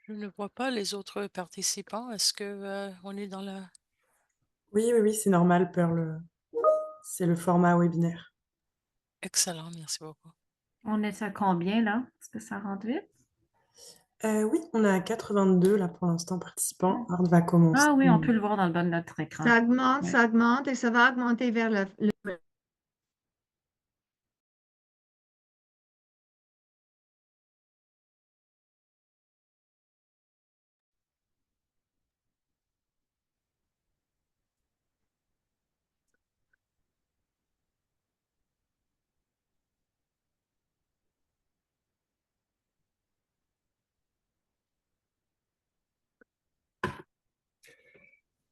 Je ne vois pas les autres participants. Est-ce que on est dans la... Oui, oui, oui, c'est normal, Pearl. C'est le format webinaire. Excellent, merci beaucoup. On est à combien là? Est-ce que ça rentre vite? Oui, on a 82 là pour l'instant participants. Art va commencer. Ah oui, on peut le voir dans le bas de notre écran. Ouais. Ça augmente et ça va augmenter vers le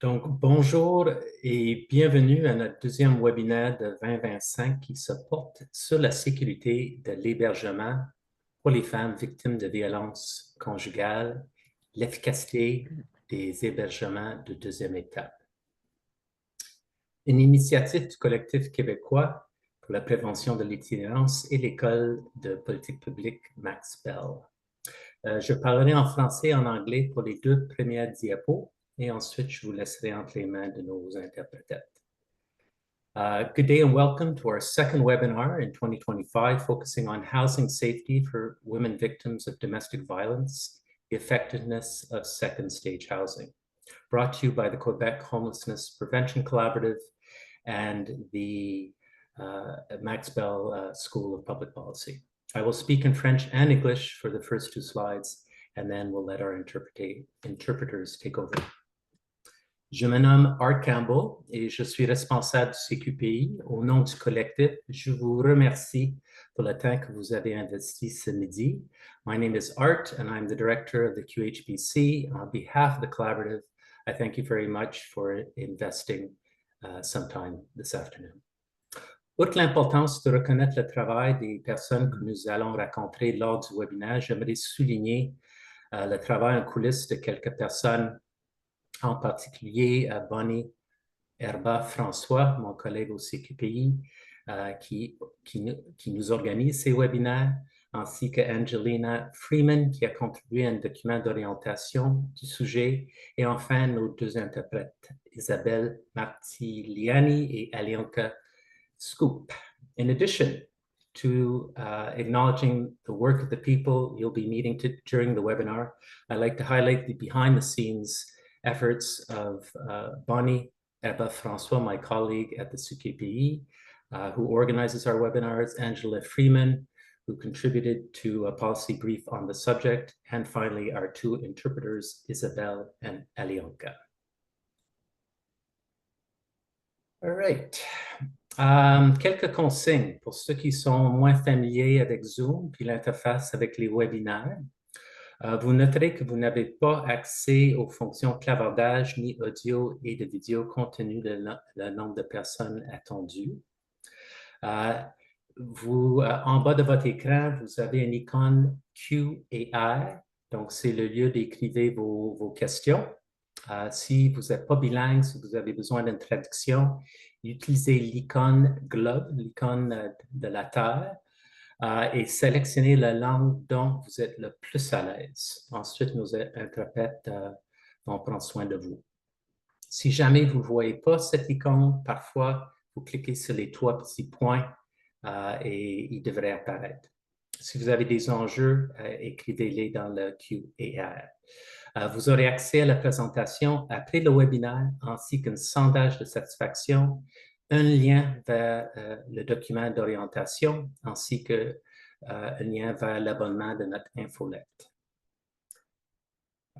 Donc, bonjour et bienvenue à notre deuxième webinaire de 2025 qui se porte sur la sécurité de l'hébergement pour les femmes victimes de violences conjugales, l'efficacité des hébergements de deuxième étape. Une initiative du collectif québécois pour la prévention de l'itinérance et l'école de politique publique Max Bell. Je parlerai en français et en anglais pour les deux premières diapos. Et ensuite, je vous laisserai entre les mains de nos interprètes. Good day and welcome to our second webinar in 2025, focusing on housing safety for women victims of domestic violence, the effectiveness of second stage housing. Brought to you by the Quebec Homelessness Prevention Collaborative and the Max Bell School of Public Policy. I will speak in French and English for the first two slides, and then we'll let our interpreters take over. Je me nomme Art Campbell et je suis responsable du CQPI. Au nom du collectif, je vous remercie pour le temps que vous avez investi ce midi. My name is Art and I'm the director of the QHBC. On behalf of the collaborative, I thank you very much for investing some time this afternoon. Outre l'importance de reconnaître le travail des personnes que nous allons rencontrer lors du webinaire, j'aimerais souligner le travail en coulisses de quelques personnes, en particulier Bonnie Herba-François, mon collègue au CQPI, qui nous organise ces webinaires, ainsi que Angelina Freeman, qui a contribué à un document d'orientation du sujet, et enfin nos deux interprètes, Isabelle Martiliani et Alianka Scoop. In addition to acknowledging the work of the people you'll be meeting during the webinar, I'd like to highlight the behind-the-scenes efforts of Bonnie Herba-François, my colleague at the CQPI, who organizes our webinars, Angela Freeman, who contributed to a policy brief on the subject, and finally our two interpreters, Isabelle and Alianka. All right. Quelques consignes pour ceux qui sont moins familiers avec Zoom puis l'interface avec les webinaires. Vous noterez que vous n'avez pas accès aux fonctions clavardage ni audio et de vidéo compte tenu de le nombre de personnes attendues. En bas de votre écran, vous avez une icône Q&A, donc c'est le lieu d'écrire vos questions. Si vous n'êtes pas bilingue, si vous avez besoin d'une traduction, utilisez l'icône globe, l'icône de la Terre, et sélectionnez la langue dont vous êtes le plus à l'aise. Ensuite, nos interprètes vont prendre soin de vous. Si jamais vous ne voyez pas cette icône, parfois, vous cliquez sur les trois petits points et il devrait apparaître. Si vous avez des enjeux, écrivez-les dans le Q&A. Vous aurez accès à la présentation après le webinaire, ainsi qu'un sondage de satisfaction, un lien vers le document d'orientation, ainsi qu'un lien vers l'abonnement de notre infolette.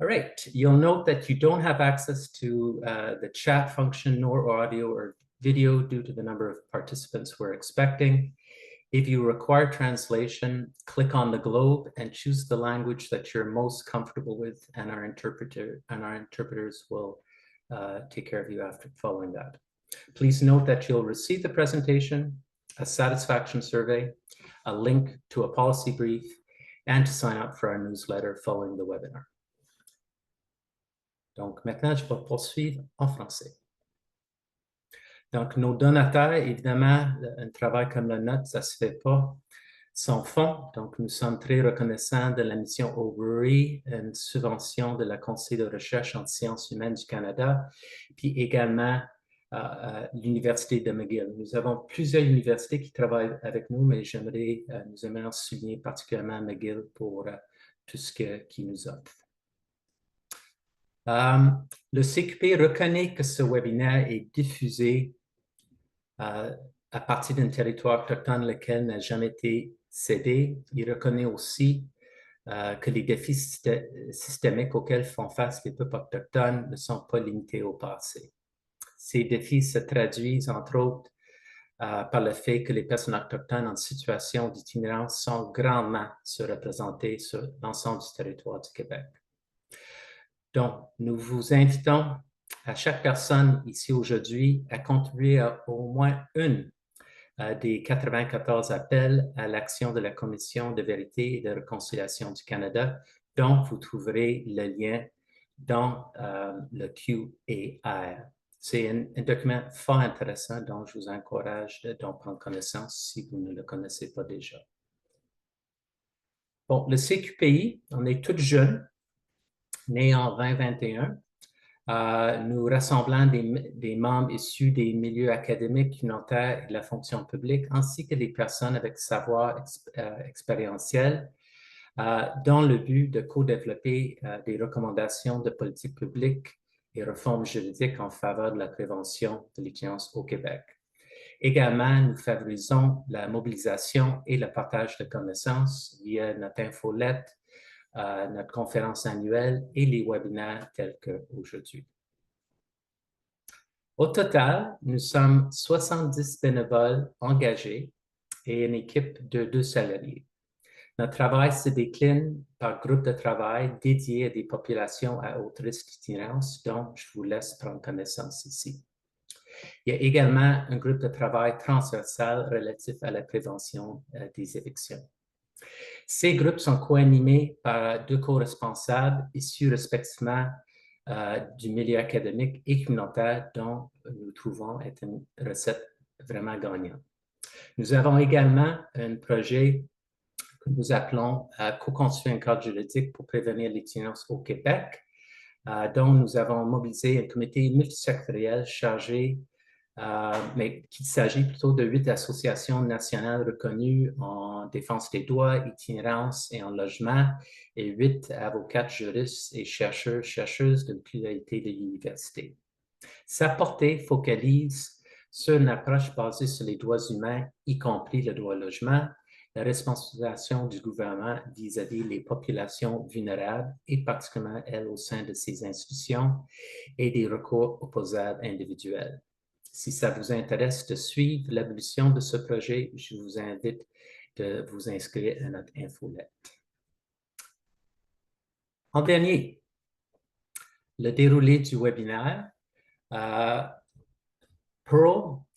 All right, you'll note that you don't have access to the chat function, nor audio or video due to the number of participants we're expecting. If you require translation, click on the globe and choose the language that you're most comfortable with, and our interpreters will take care of you after following that. Please note that you'll receive the presentation, a satisfaction survey, a link to a policy brief, and to sign up for our newsletter following the webinar. Donc, maintenant, je vais poursuivre en français. Donc, nos donateurs, évidemment, un travail comme le nôtre, ça ne se fait pas sans fonds. Donc, nous sommes très reconnaissants de la mission Overy, une subvention de la Conseil de recherche en sciences humaines du Canada, puis également l'Université de McGill. Nous avons plusieurs universités qui travaillent avec nous, mais nous aimerions souligner particulièrement McGill pour tout ce qu'ils nous offrent. Le CQP reconnaît que ce webinaire est diffusé à partir d'un territoire autochtone lequel n'a jamais été cédé. Il reconnaît aussi que les défis systémiques auxquels font face les peuples autochtones ne sont pas limités au passé. Ces défis se traduisent, entre autres, par le fait que les personnes autochtones en situation d'itinérance sont grandement surreprésentées sur l'ensemble du territoire du Québec. Donc, nous vous invitons à chaque personne ici aujourd'hui à contribuer à au moins une des 94 appels à l'action de la Commission de vérité et de réconciliation du Canada, dont vous trouverez le lien dans le QPI. C'est un document fort intéressant dont je vous encourage d'en prendre connaissance si vous ne le connaissez pas déjà. Bon, le CQPI, on est tous jeunes, nés en 2021. Nous rassemblons des membres issus des milieux académiques, communautaires et de la fonction publique, ainsi que des personnes avec savoir expérientiel, dans le but de co-développer des recommandations de politique publique et réformes juridiques en faveur de la prévention de l'itinérance au Québec. Également, nous favorisons la mobilisation et le partage de connaissances via notre infolette, notre conférence annuelle et les webinaires tels qu'aujourd'hui. Au total, nous sommes 70 bénévoles engagés et une équipe de 2 salariés. Notre travail se décline par groupe de travail dédiés à des populations à haut risque d'itinérance, dont je vous laisse prendre connaissance ici. Il y a également un groupe de travail transversal relatif à la prévention des évictions. Ces groupes sont co-animés par 2 co-responsables issus respectivement du milieu académique et communautaire dont nous trouvons être une recette vraiment gagnante. Nous avons également un projet que nous appelons co-construire un cadre juridique pour prévenir l'itinérance au Québec, dont nous avons mobilisé un comité multisectoriel chargé, mais qu'il s'agit plutôt de 8 associations nationales reconnues en défense des droits, itinérance et en logement, et 8 avocats, juristes et chercheuses de pluralité de l'université. Sa portée focalise sur une approche basée sur les droits humains, y compris le droit au logement, la responsabilisation du gouvernement vis-à-vis les populations vulnérables et particulièrement elles au sein de ces institutions et des recours opposables individuels. Si ça vous intéresse de suivre l'évolution de ce projet, je vous invite de vous inscrire à notre infolette. En dernier, le déroulé du webinaire. Pearl,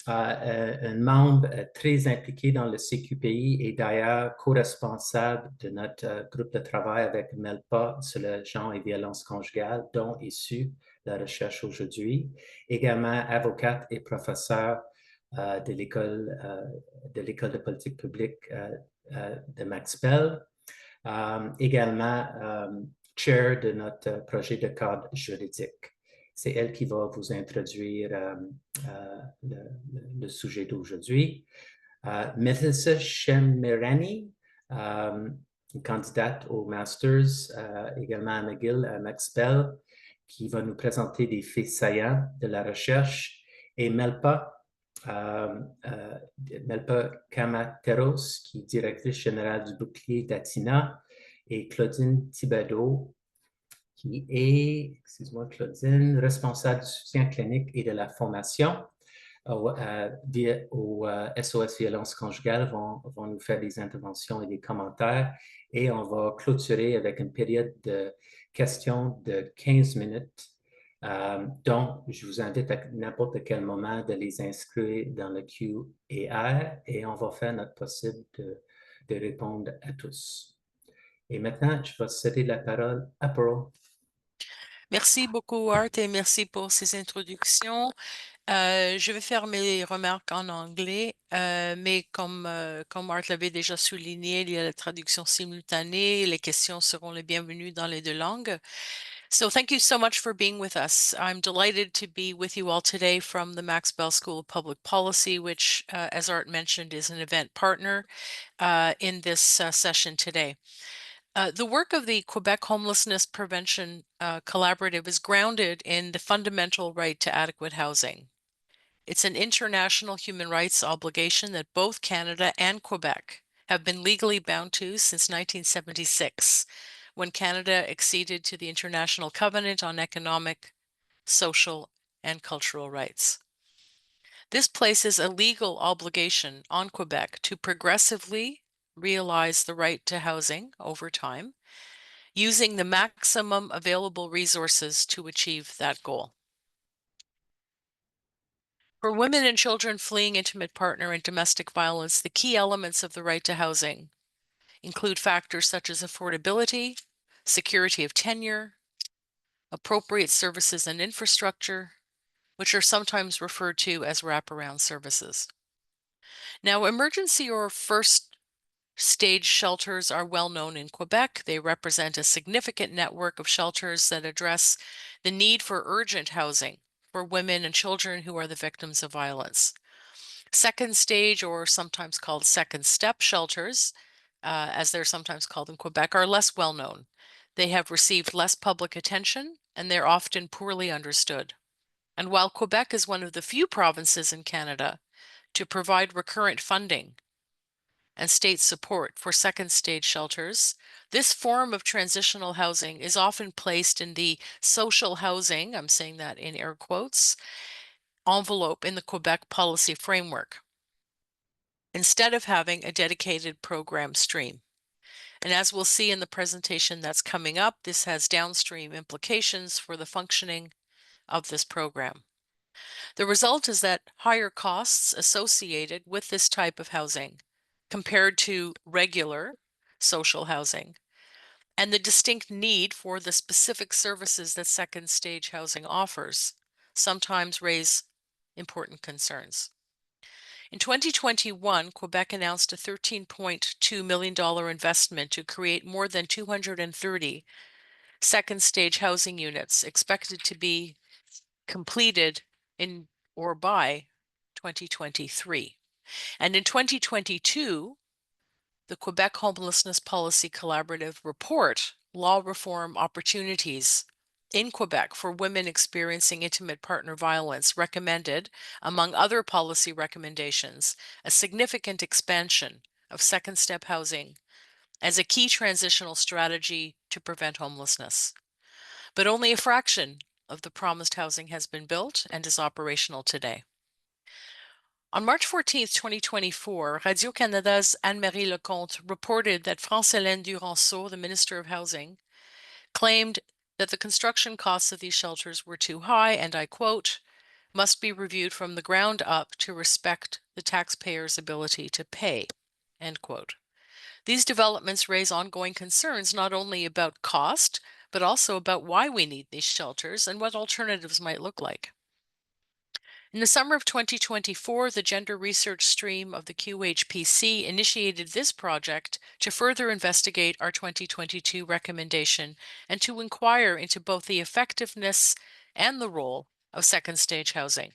un membre très impliqué dans le CQPI et d'ailleurs co-responsable de notre groupe de travail avec MELPA sur le genre et violence conjugale, dont est issue la recherche aujourd'hui. Également avocate et professeur de l'école de politique publique de Max Bell. Également chair de notre projet de cadre juridique. C'est elle qui va vous introduire le sujet d'aujourd'hui. Melissa Shemirani, une candidate au Masters, également à McGill, à Max Bell, qui va nous présenter des faits saillants de la recherche. Et Melpa Camateros, qui est directrice générale du bouclier d'Atina, et Claudine Thibodeau, qui est, Claudine, responsable du soutien clinique et de la formation au SOS violence conjugale, vont nous faire des interventions et des commentaires. Et on va clôturer avec une période de questions de 15 minutes. Donc, je vous invite à n'importe quel moment de les inscrire dans le QPI et on va faire notre possible de répondre à tous. Et maintenant, je vais céder la parole à Pearl. Merci beaucoup, Art, et merci pour ces introductions. Je vais faire mes remarques en anglais, mais comme Art l'avait déjà souligné, il y a la traduction simultanée. Les questions seront les bienvenues dans les deux langues. So thank you so much for being with us. I'm delighted to be with you all today from the Max Bell School of Public Policy, which, as Art mentioned, is an event partner in this session today. The work of the Quebec Homelessness Prevention Collaborative is grounded in the fundamental right to adequate housing. It's an international human rights obligation that both Canada and Quebec have been legally bound to since 1976, when Canada acceded to the International Covenant on Economic, Social, and Cultural Rights. This places a legal obligation on Quebec to progressively realize the right to housing over time, using the maximum available resources to achieve that goal. For women and children fleeing intimate partner and domestic violence, the key elements of the right to housing include factors such as affordability, security of tenure, appropriate services and infrastructure, which are sometimes referred to as wraparound services. Now, emergency or first stage shelters are well known in Quebec. They represent a significant network of shelters that address the need for urgent housing for women and children who are the victims of violence. Second stage, or sometimes called second step shelters, as they're sometimes called in Quebec, are less well known. They have received less public attention, and they're often poorly understood. And while Quebec is one of the few provinces in Canada to provide recurrent funding and state support for second stage shelters, this form of transitional housing is often placed in the social housing, I'm saying that in air quotes, envelope in the Quebec policy framework, instead of having a dedicated program stream. And as we'll see in the presentation that's coming up, this has downstream implications for the functioning of this program. The result is that higher costs associated with this type of housing compared to regular social housing, and the distinct need for the specific services that second stage housing offers sometimes raise important concerns. In 2021, Quebec announced a $13.2 million investment to create more than 230 second stage housing units, expected to be completed in or by 2023. And in 2022, the Quebec Homelessness Policy Collaborative report, Law Reform Opportunities in Quebec for Women Experiencing Intimate Partner Violence, recommended, among other policy recommendations, a significant expansion of second step housing as a key transitional strategy to prevent homelessness. But only a fraction of the promised housing has been built and is operational today. On March 14, 2024, Radio-Canada's Anne-Marie Lecomte reported that France-Hélène Duranceau, the Minister of Housing, claimed that the construction costs of these shelters were too high and, I quote, must be reviewed from the ground up to respect the taxpayer's ability to pay, end quote. These developments raise ongoing concerns not only about cost, but also about why we need these shelters and what alternatives might look like. In the summer of 2024, the gender research stream of the QHPC initiated this project to further investigate our 2022 recommendation and to inquire into both the effectiveness and the role of second stage housing.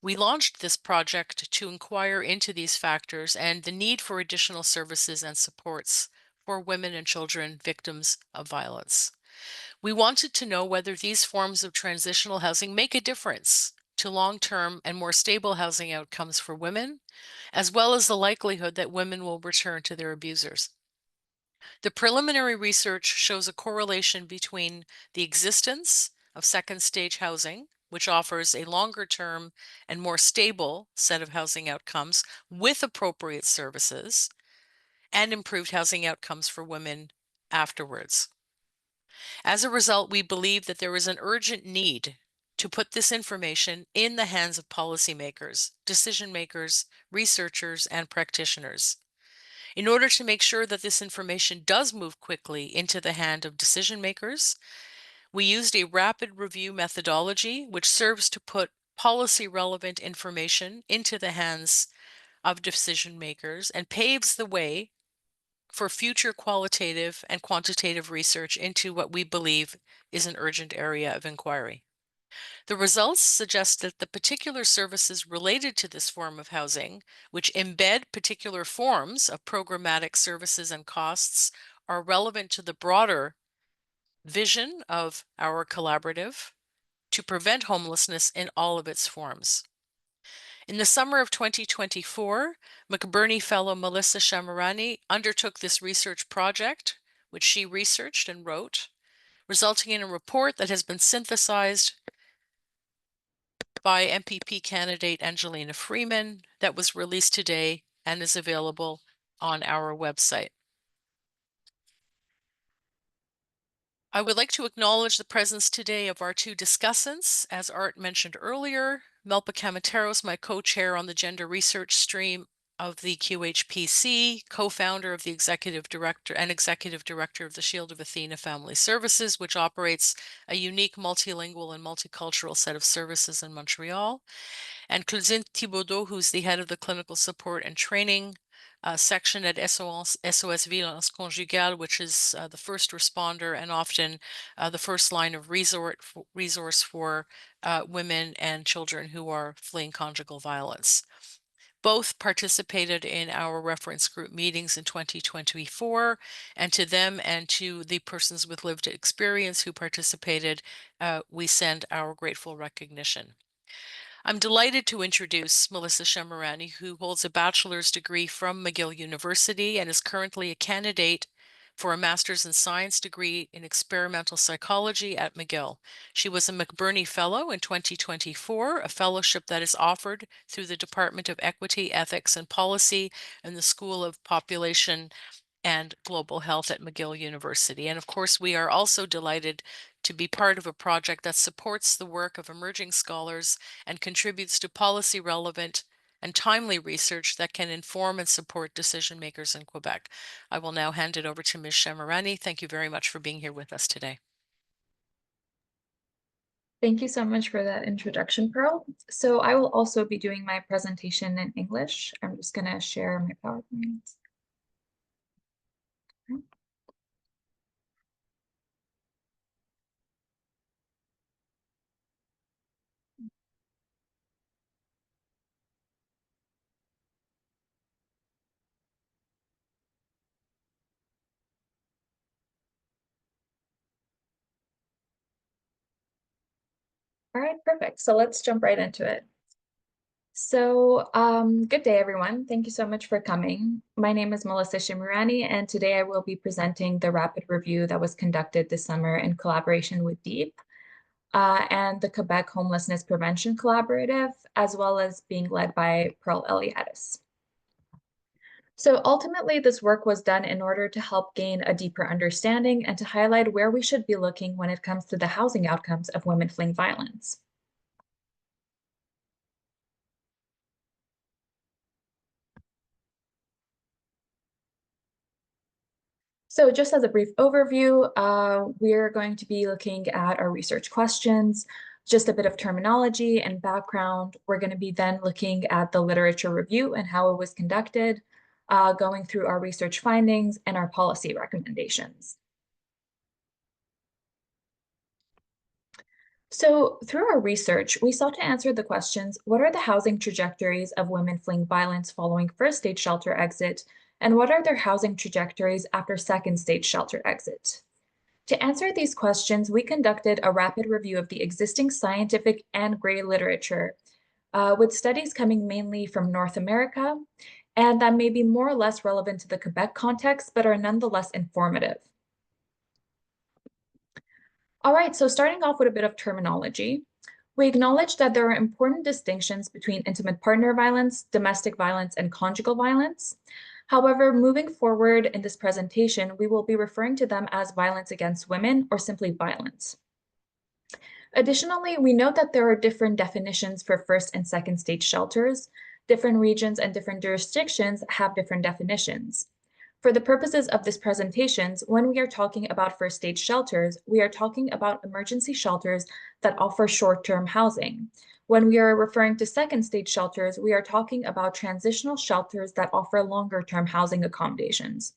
We launched this project to inquire into these factors and the need for additional services and supports for women and children victims of violence. We wanted to know whether these forms of transitional housing make a difference to long-term and more stable housing outcomes for women, as well as the likelihood that women will return to their abusers. The preliminary research shows a correlation between the existence of second stage housing, which offers a longer-term and more stable set of housing outcomes with appropriate services, and improved housing outcomes for women afterwards. As a result, we believe that there is an urgent need to put this information in the hands of policymakers, decision makers, researchers, and practitioners. In order to make sure that this information does move quickly into the hand of decision makers, we used a rapid review methodology which serves to put policy relevant information into the hands of decision makers and paves the way for future qualitative and quantitative research into what we believe is an urgent area of inquiry. The results suggest that the particular services related to this form of housing, which embed particular forms of programmatic services and costs, are relevant to the broader vision of our collaborative to prevent homelessness in all of its forms. In the summer of 2024, McBurney Fellow Melissa Shamarani undertook this research project, which she researched and wrote, resulting in a report that has been synthesized by MPP candidate Angelina Freeman that was released today and is available on our website. I would like to acknowledge the presence today of our two discussants. As Art mentioned earlier, Melpa Kamateros, my co-chair on the gender research stream of the QHPC, co-founder of the executive director of the Shield of Athena Family Services, which operates a unique multilingual and multicultural set of services in Montreal, and Claudine Thibaudot, who's the head of the clinical support and training section at SOS Violence Conjugale, which is the first responder and often the first line of resource for women and children who are fleeing conjugal violence. Both participated in our reference group meetings in 2024, and to them and to the persons with lived experience who participated, we send our grateful recognition. I'm delighted to introduce Melissa Shamarani, who holds a bachelor's degree from McGill University and is currently a candidate for a master's in science degree in experimental psychology at McGill. She was a McBurney Fellow in 2024, a fellowship that is offered through the Department of Equity, Ethics, and Policy and the School of Population and Global Health at McGill University. And of course, we are also delighted to be part of a project that supports the work of emerging scholars and contributes to policy relevant and timely research that can inform and support decision makers in Quebec. I will now hand it over to Ms. Shamarani. Thank you very much for being here with us today. Thank you so much for that introduction, Pearl. So I will also be doing my presentation in English. I'm just going to share my PowerPoint. All right, perfect. So let's jump right into it. So good day, everyone. Thank you so much for coming. My name is Melissa Shamarani, and today I will be presenting the rapid review that was conducted this summer in collaboration with DEEP and the Quebec Homelessness Prevention Collaborative, as well as being led by Pearl Eliadis. So ultimately, this work was done in order to help gain a deeper understanding and to highlight where we should be looking when it comes to the housing outcomes of women fleeing violence. So just as a brief overview, we're going to be looking at our research questions, just a bit of terminology and background. We're going to be then looking at the literature review and how it was conducted, going through our research findings and our policy recommendations. So through our research, we sought to answer the questions, what are the housing trajectories of women fleeing violence following first stage shelter exit? And what are their housing trajectories after second stage shelter exit? To answer these questions, we conducted a rapid review of the existing scientific and gray literature, with studies coming mainly from North America, and that may be more or less relevant to the Quebec context, but are nonetheless informative. All right, so starting off with a bit of terminology, we acknowledge that there are important distinctions between intimate partner violence, domestic violence, and conjugal violence. However, moving forward in this presentation, we will be referring to them as violence against women or simply violence. Additionally, we note that there are different definitions for first and second stage shelters. Different regions and different jurisdictions have different definitions. For the purposes of this presentations, when we are talking about first stage shelters, we are talking about emergency shelters that offer short-term housing. When we are referring to second stage shelters, we are talking about transitional shelters that offer longer-term housing accommodations.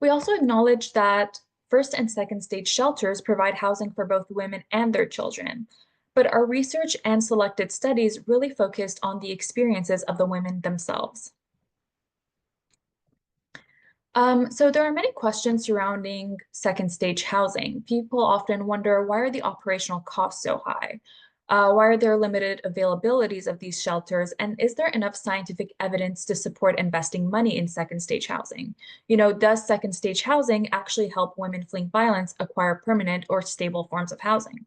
We also acknowledge that first and second stage shelters provide housing for both women and their children, but our research and selected studies really focused on the experiences of the women themselves. So there are many questions surrounding second stage housing. People often wonder, why are the operational costs so high? Why are there limited availabilities of these shelters? And is there enough scientific evidence to support investing money in second stage housing? You know, does second stage housing actually help women fleeing violence acquire permanent or stable forms of housing?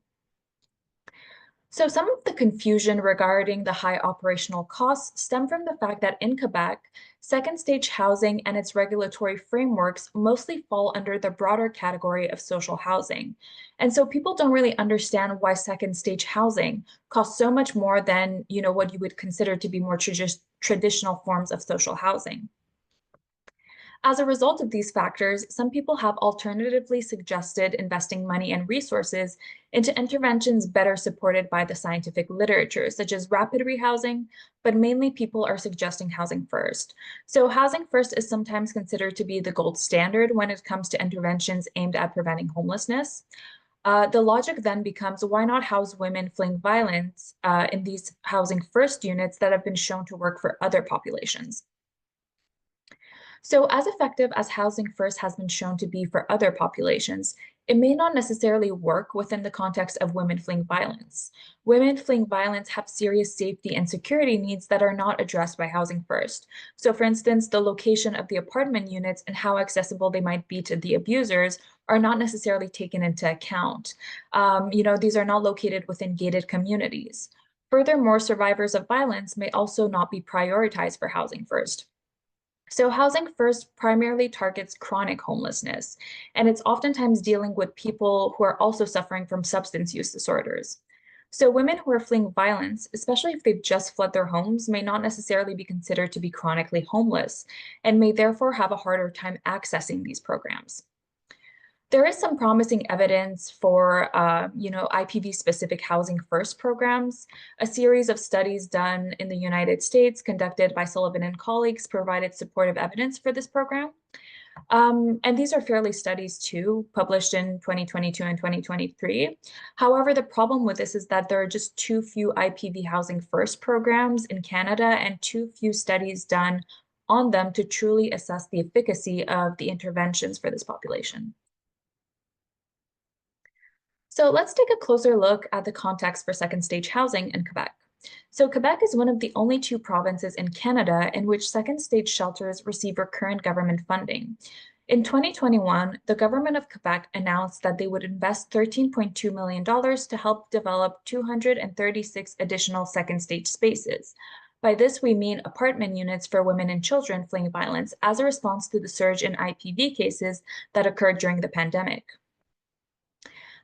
So some of the confusion regarding the high operational costs stem from the fact that in Quebec, second stage housing and its regulatory frameworks mostly fall under the broader category of social housing. And so people don't really understand why second stage housing costs so much more than, you know, what you would consider to be more traditional forms of social housing. As a result of these factors, some people have alternatively suggested investing money and resources into interventions better supported by the scientific literature, such as rapid rehousing, but mainly people are suggesting housing first. So housing first is sometimes considered to be the gold standard when it comes to interventions aimed at preventing homelessness. The logic then becomes, why not house women fleeing violence in these housing first units that have been shown to work for other populations? So as effective as housing first has been shown to be for other populations, it may not necessarily work within the context of women fleeing violence. Women fleeing violence have serious safety and security needs that are not addressed by housing first. So for instance, the location of the apartment units and how accessible they might be to the abusers are not necessarily taken into account. You know, these are not located within gated communities. Furthermore, survivors of violence may also not be prioritized for housing first. So housing first primarily targets chronic homelessness, and it's oftentimes dealing with people who are also suffering from substance use disorders. So women who are fleeing violence, especially if they've just fled their homes, may not necessarily be considered to be chronically homeless and may therefore have a harder time accessing these programs. There is some promising evidence for, IPV-specific housing first programs. A series of studies done in the United States conducted by Sullivan and colleagues provided supportive evidence for this program. And these are fairly studies too, published in 2022 and 2023. However, the problem with this is that there are just too few IPV housing first programs in Canada and too few studies done on them to truly assess the efficacy of the interventions for this population. So let's take a closer look at the context for second stage housing in Quebec. So Quebec is one of the only two provinces in Canada in which second stage shelters receive recurrent government funding. In 2021, the government of Quebec announced that they would invest $13.2 million to help develop 236 additional second stage spaces. By this, we mean apartment units for women and children fleeing violence as a response to the surge in IPV cases that occurred during the pandemic.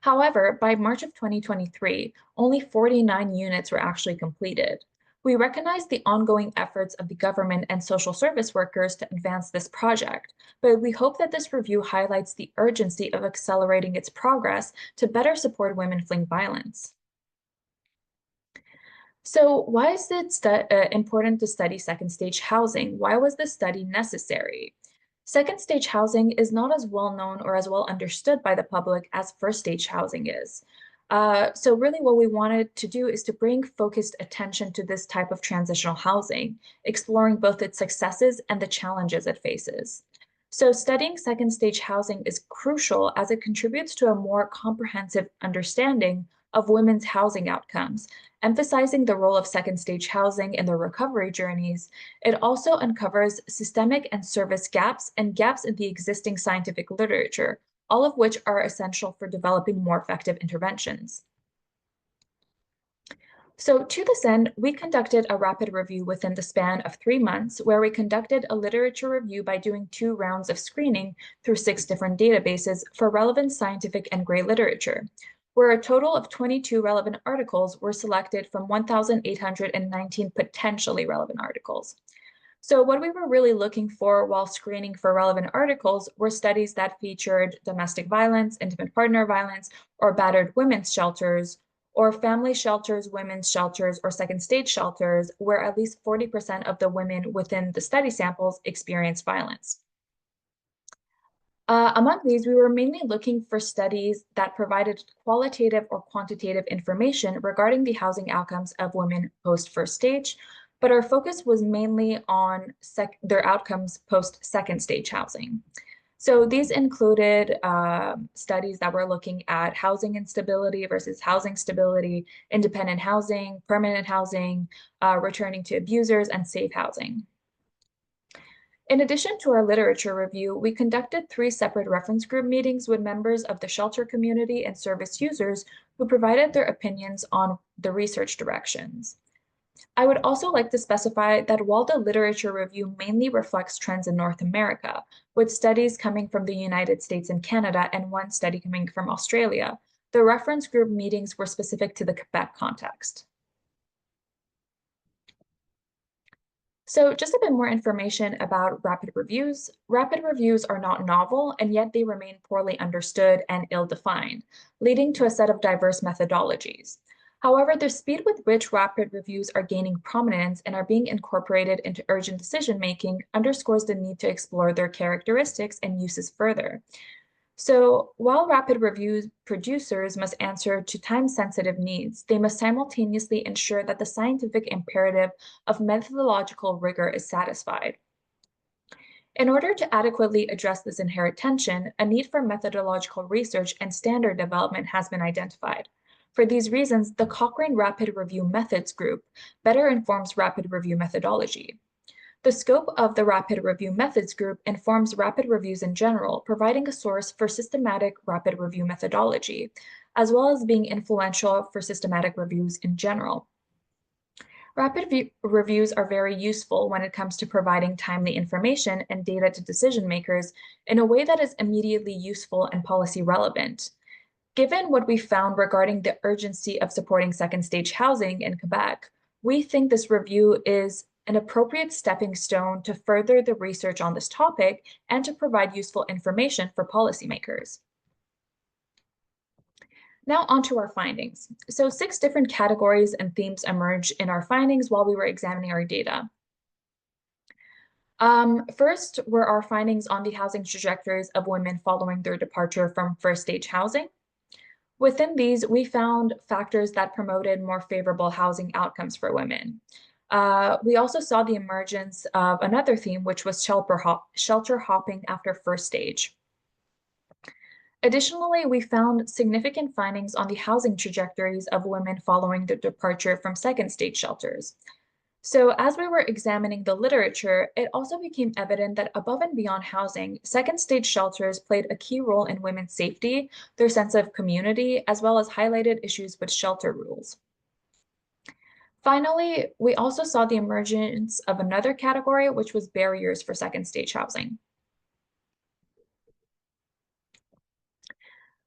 However, by March of 2023, only 49 units were actually completed. We recognize the ongoing efforts of the government and social service workers to advance this project, but we hope that this review highlights the urgency of accelerating its progress to better support women fleeing violence. So why is it important to study second stage housing? Why was this study necessary? Second stage housing is not as well known or as well understood by the public as first stage housing is. So really what we wanted to do is to bring focused attention to this type of transitional housing, exploring both its successes and the challenges it faces. So studying second stage housing is crucial as it contributes to a more comprehensive understanding of women's housing outcomes, emphasizing the role of second stage housing in their recovery journeys. It also uncovers systemic and service gaps and gaps in the existing scientific literature, all of which are essential for developing more effective interventions. So to this end, we conducted a rapid review within the span of 3 months, where we conducted a literature review by doing 2 rounds of screening through 6 different databases for relevant scientific and gray literature, where a total of 22 relevant articles were selected from 1,819 potentially relevant articles. So what we were really looking for while screening for relevant articles were studies that featured domestic violence, intimate partner violence, or battered women's shelters, or family shelters, women's shelters, or second stage shelters, where at least 40% of the women within the study samples experienced violence. Among these, we were mainly looking for studies that provided qualitative or quantitative information regarding the housing outcomes of women post-first stage, but our focus was mainly on their outcomes post-second stage housing. So these included studies that were looking at housing instability versus housing stability, independent housing, permanent housing, returning to abusers, and safe housing. In addition to our literature review, we conducted 3 separate reference group meetings with members of the shelter community and service users who provided their opinions on the research directions. I would also like to specify that while the literature review mainly reflects trends in North America, with studies coming from the United States and Canada and 1 study coming from Australia, the reference group meetings were specific to the Quebec context. So just a bit more information about rapid reviews. Rapid reviews are not novel, and yet they remain poorly understood and ill-defined, leading to a set of diverse methodologies. However, the speed with which rapid reviews are gaining prominence and are being incorporated into urgent decision-making underscores the need to explore their characteristics and uses further. So while rapid review producers must answer to time-sensitive needs, they must simultaneously ensure that the scientific imperative of methodological rigor is satisfied. In order to adequately address this inherent tension, a need for methodological research and standard development has been identified. For these reasons, the Cochrane Rapid Review Methods Group better informs rapid review methodology. The scope of the Rapid Review Methods Group informs rapid reviews in general, providing a source for systematic rapid review methodology, as well as being influential for systematic reviews in general. Rapid reviews are very useful when it comes to providing timely information and data to decision makers in a way that is immediately useful and policy relevant. Given what we found regarding the urgency of supporting second stage housing in Quebec, we think this review is an appropriate stepping stone to further the research on this topic and to provide useful information for policymakers. Now onto our findings. So 6 different categories and themes emerged in our findings while we were examining our data. First were our findings on the housing trajectories of women following their departure from first stage housing. Within these, we found factors that promoted more favorable housing outcomes for women. We also saw the emergence of another theme, which was shelter hopping after first stage. Additionally, we found significant findings on the housing trajectories of women following their departure from second stage shelters. So as we were examining the literature, it also became evident that above and beyond housing, second stage shelters played a key role in women's safety, their sense of community, as well as highlighted issues with shelter rules. Finally, we also saw the emergence of another category, which was barriers for second stage housing.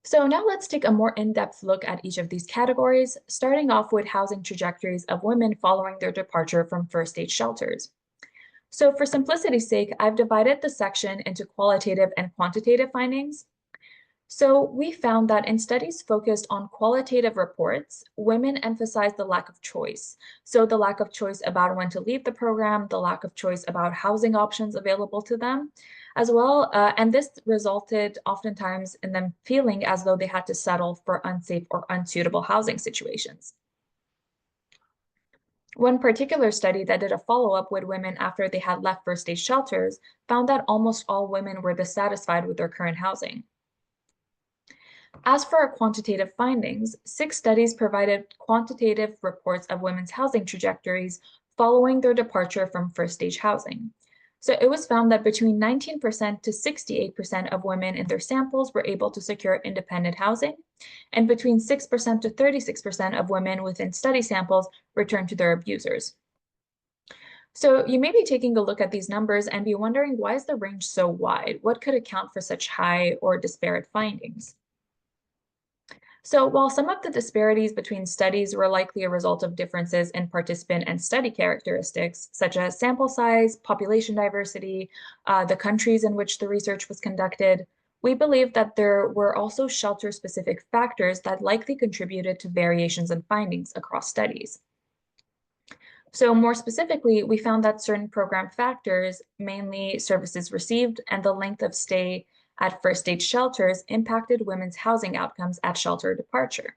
So now let's take a more in-depth look at each of these categories, starting off with housing trajectories of women following their departure from first stage shelters. So for simplicity's sake, I've divided the section into qualitative and quantitative findings. So we found that in studies focused on qualitative reports, women emphasized the lack of choice. So the lack of choice about when to leave the program, the lack of choice about housing options available to them, as well. And this resulted oftentimes in them feeling as though they had to settle for unsafe or unsuitable housing situations. One particular study that did a follow-up with women after they had left first stage shelters found that almost all women were dissatisfied with their current housing. As for our quantitative findings, 6 studies provided quantitative reports of women's housing trajectories following their departure from first stage housing. So it was found that between 19% to 68% of women in their samples were able to secure independent housing, and between 6% to 36% of women within study samples returned to their abusers. So you may be taking a look at these numbers and be wondering, why is the range so wide? What could account for such high or disparate findings? So while some of the disparities between studies were likely a result of differences in participant and study characteristics, such as sample size, population diversity, the countries in which the research was conducted, we believe that there were also shelter-specific factors that likely contributed to variations in findings across studies. So more specifically, we found that certain program factors, mainly services received and the length of stay at first stage shelters, impacted women's housing outcomes at shelter departure.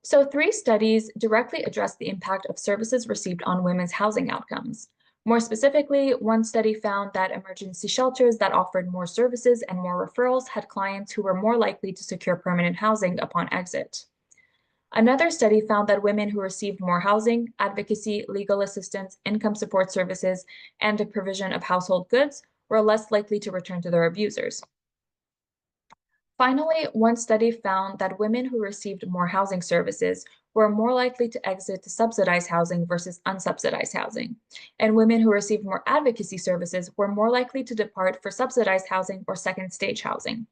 So 3 studies directly addressed the impact of services received on women's housing outcomes. More specifically, one study found that emergency shelters that offered more services and more referrals had clients who were more likely to secure permanent housing upon exit. Another study found that women who received more housing, advocacy, legal assistance, income support services, and the provision of household goods were less likely to return to their abusers. Finally, one study found that women who received more housing services were more likely to exit to subsidized housing versus unsubsidized housing, and women who received more advocacy services were more likely to depart for subsidized housing or second stage housing.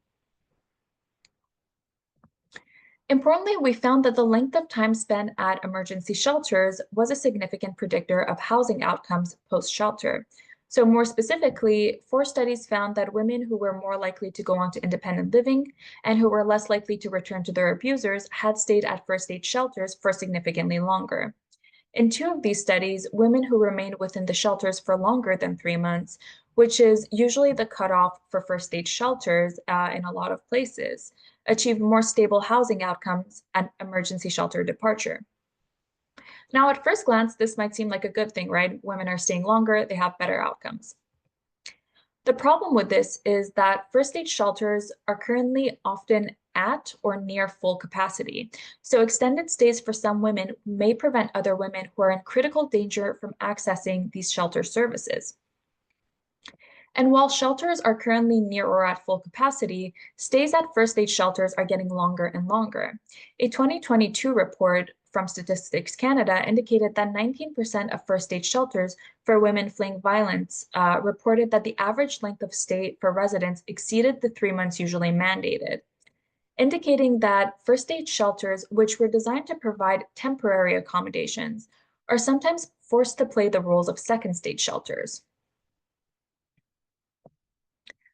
Importantly, we found that the length of time spent at emergency shelters was a significant predictor of housing outcomes post-shelter. So more specifically, 4 studies found that women who were more likely to go on to independent living and who were less likely to return to their abusers had stayed at first stage shelters for significantly longer. In 2 of these studies, women who remained within the shelters for longer than 3 months, which is usually the cutoff for first stage shelters in a lot of places, achieved more stable housing outcomes at emergency shelter departure. Now, at first glance, this might seem like a good thing, right? Women are staying longer, they have better outcomes. The problem with this is that first stage shelters are currently often at or near full capacity. So extended stays for some women may prevent other women who are in critical danger from accessing these shelter services. And while shelters are currently near or at full capacity, stays at first stage shelters are getting longer and longer. A 2022 report from Statistics Canada indicated that 19% of first stage shelters for women fleeing violence reported that the average length of stay for residents exceeded the 3 months usually mandated, indicating that first stage shelters, which were designed to provide temporary accommodations, are sometimes forced to play the roles of second stage shelters.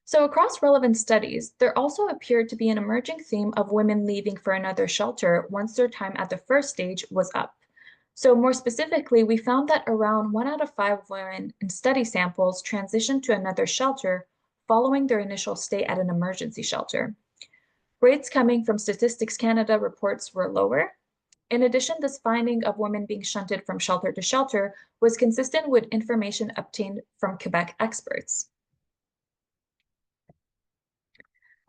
So across relevant studies, there also appeared to be an emerging theme of women leaving for another shelter once their time at the first stage was up. So more specifically, we found that around 1 out of 5 women in study samples transitioned to another shelter following their initial stay at an emergency shelter. Rates coming from Statistics Canada reports were lower. In addition, this finding of women being shunted from shelter to shelter was consistent with information obtained from Quebec experts.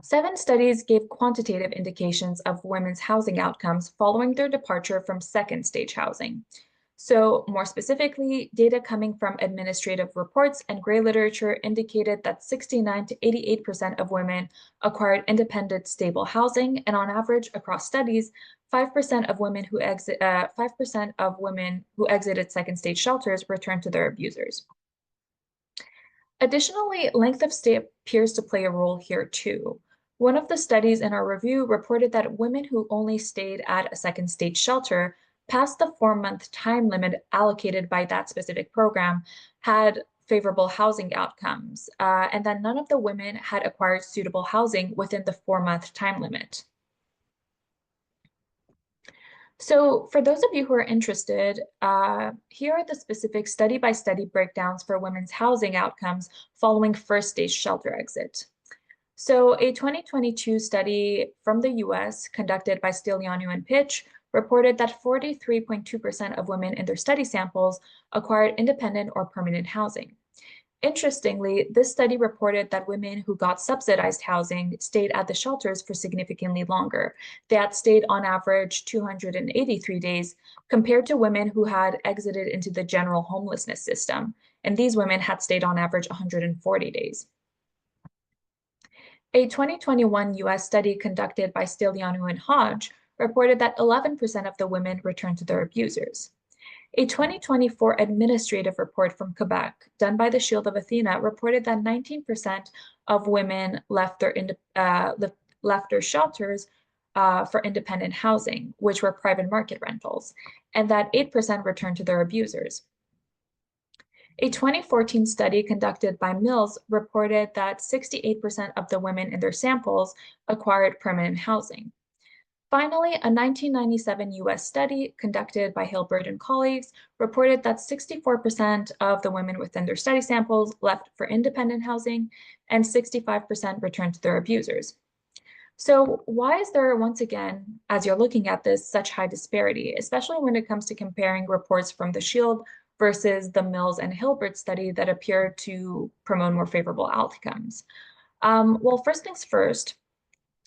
7 studies gave quantitative indications of women's housing outcomes following their departure from second stage housing. So more specifically, data coming from administrative reports and gray literature indicated that 69 to 88% of women acquired independent, stable housing, and on average across studies, 5% of women who exited second stage shelters returned to their abusers. Additionally, length of stay appears to play a role here too. One of the studies in our review reported that women who only stayed at a second stage shelter past the 4-month time limit allocated by that specific program had favorable housing outcomes, and that none of the women had acquired suitable housing within the 4-month time limit. So for those of you who are interested, here are the specific study-by-study breakdowns for women's housing outcomes following first stage shelter exit. So a 2022 study from the US conducted by Stilianu and Pitch reported that 43.2% of women in their study samples acquired independent or permanent housing. Interestingly, this study reported that women who got subsidized housing stayed at the shelters for significantly longer. They had stayed on average 283 days compared to women who had exited into the general homelessness system, and these women had stayed on average 140 days. A 2021 US study conducted by Stilianu and Hodge reported that 11% of the women returned to their abusers. A 2024 administrative report from Quebec done by the Shield of Athena reported that 19% of women left left their shelters for independent housing, which were private market rentals, and that 8% returned to their abusers. A 2014 study conducted by Mills reported that 68% of the women in their samples acquired permanent housing. Finally, a 1997 US study conducted by Hilbert and colleagues reported that 64% of the women within their study samples left for independent housing and 65% returned to their abusers. So why is there, once again, as you're looking at this, such high disparity, especially when it comes to comparing reports from the Shield versus the Mills and Hilbert study that appear to promote more favorable outcomes? Well, first things first,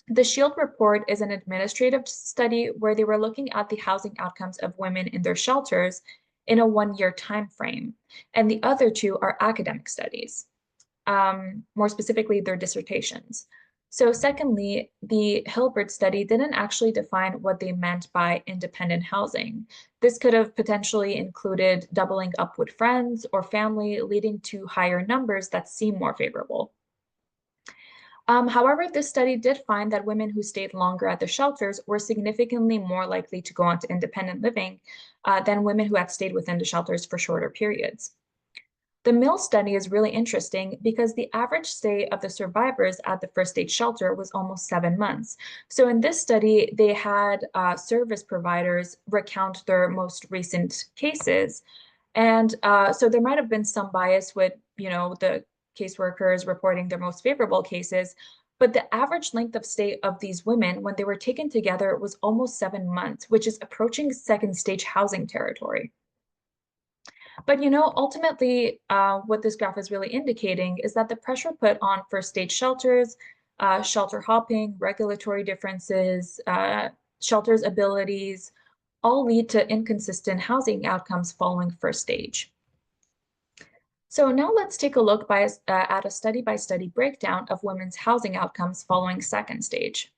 the Shield report is an administrative study where they were looking at the housing outcomes of women in their shelters in a one-year time frame, and the other two are academic studies, more specifically their dissertations. So secondly, the Hilbert study didn't actually define what they meant by independent housing. This could have potentially included doubling up with friends or family, leading to higher numbers that seem more favorable. However, this study did find that women who stayed longer at the shelters were significantly more likely to go on to independent living than women who had stayed within the shelters for shorter periods. The Mills study is really interesting because the average stay of the survivors at the first stage shelter was almost 7 months. So in this study, they had service providers recount their most recent cases. And so there might have been some bias with, the caseworkers reporting their most favorable cases, but the average length of stay of these women when they were taken together was almost 7 months, which is approaching second stage housing territory. But ultimately, what this graph is really indicating is that the pressure put on first stage shelters, shelter hopping, regulatory differences, shelters' abilities, all lead to inconsistent housing outcomes following first stage. So now let's take a look at a study-by-study breakdown of women's housing outcomes following second stage.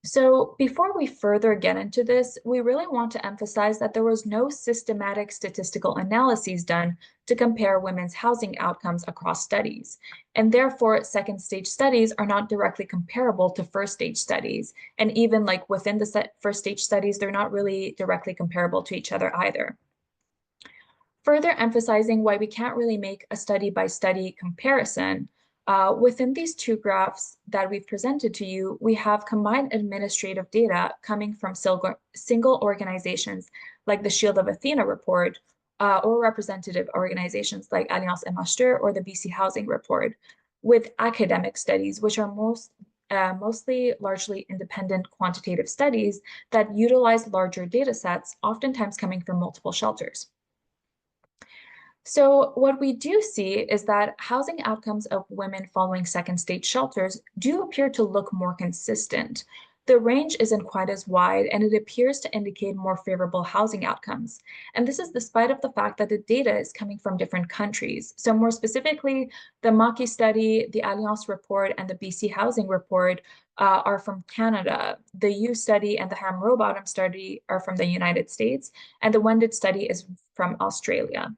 So before we further get into this, we really want to emphasize that there was no systematic statistical analyses done to compare women's housing outcomes across studies. And therefore, second stage studies are not directly comparable to first stage studies. And even like within the first stage studies, they're not really directly comparable to each other either. Further emphasizing why we can't really make a study-by-study comparison, within these two graphs that we've presented to you, we have combined administrative data coming from single organizations like the Shield of Athena report, or representative organizations like Alliance MHD or the BC Housing Report, with academic studies, which are mostly largely independent quantitative studies that utilize larger data sets, oftentimes coming from multiple shelters. So what we do see is that housing outcomes of women following second stage shelters do appear to look more consistent. The range isn't quite as wide, and it appears to indicate more favorable housing outcomes. And this is despite of the fact that the data is coming from different countries. So more specifically, the Maki study, the Alliance report, and the BC Housing report are from Canada. The U study and the Ham-Rowbottom study are from the United States, and the Wended study is from Australia.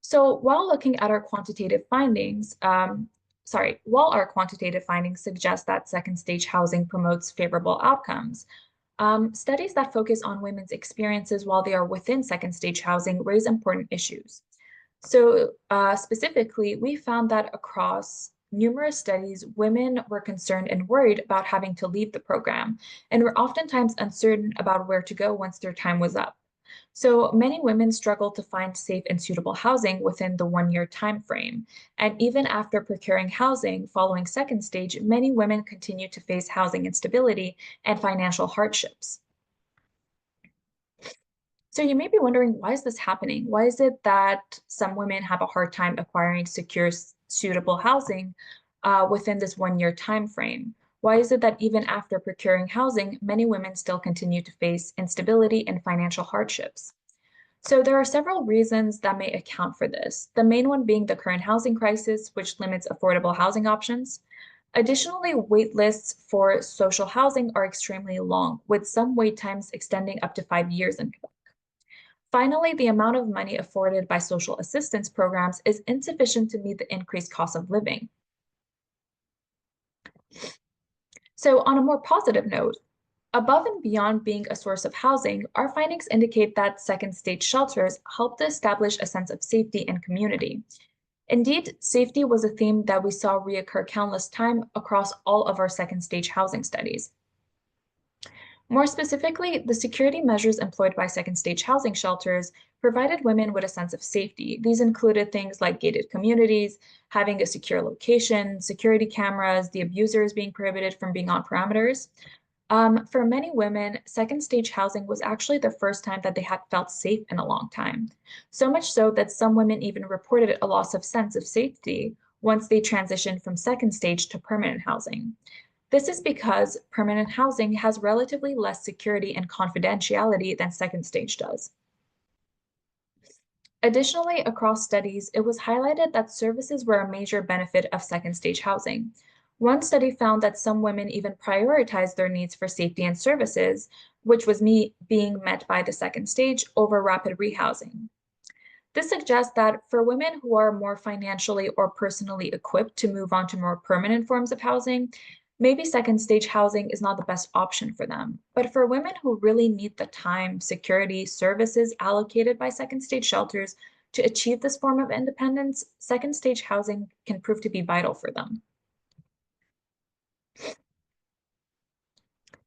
So while looking at our quantitative findings, while our quantitative findings suggest that second stage housing promotes favorable outcomes, studies that focus on women's experiences while they are within second stage housing raise important issues. So specifically, we found that across numerous studies, women were concerned and worried about having to leave the program, and were oftentimes uncertain about where to go once their time was up. So many women struggle to find safe and suitable housing within the one-year time frame. And even after procuring housing following second stage, many women continue to face housing instability and financial hardships. So you may be wondering, why is this happening? Why is it that some women have a hard time acquiring secure, suitable housing within this one-year time frame? Why is it that even after procuring housing, many women still continue to face instability and financial hardships? So there are several reasons that may account for this. The main one being the current housing crisis, which limits affordable housing options. Additionally, wait lists for social housing are extremely long, with some wait times extending up to 5 years in Quebec. Finally, the amount of money afforded by social assistance programs is insufficient to meet the increased cost of living. So on a more positive note, above and beyond being a source of housing, our findings indicate that second stage shelters help to establish a sense of safety and community. Indeed, safety was a theme that we saw reoccur countless times across all of our second stage housing studies. More specifically, the security measures employed by second stage housing shelters provided women with a sense of safety. These included things like gated communities, having a secure location, security cameras, the abusers being prohibited from being on parameters. For many women, second stage housing was actually the first time that they had felt safe in a long time. So much so that some women even reported a loss of sense of safety once they transitioned from second stage to permanent housing. This is because permanent housing has relatively less security and confidentiality than second stage does. Additionally, across studies, it was highlighted that services were a major benefit of second stage housing. One study found that some women even prioritized their needs for safety and services, which was being met by the second stage over rapid rehousing. This suggests that for women who are more financially or personally equipped to move on to more permanent forms of housing, maybe second stage housing is not the best option for them. But for women who really need the time, security, services allocated by second stage shelters to achieve this form of independence, second stage housing can prove to be vital for them.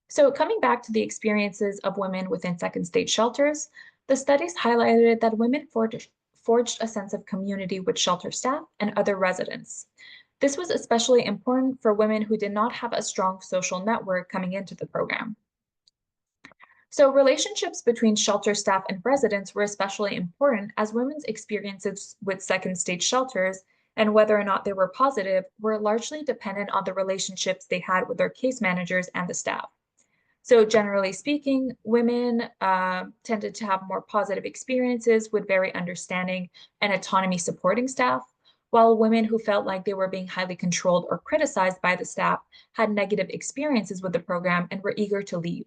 So coming back to the experiences of women within second stage shelters, the studies highlighted that women forged a sense of community with shelter staff and other residents. This was especially important for women who did not have a strong social network coming into the program. So relationships between shelter staff and residents were especially important as women's experiences with second stage shelters and whether or not they were positive were largely dependent on the relationships they had with their case managers and the staff. So generally speaking, women tended to have more positive experiences with very understanding and autonomy supporting staff, while women who felt like they were being highly controlled or criticized by the staff had negative experiences with the program and were eager to leave.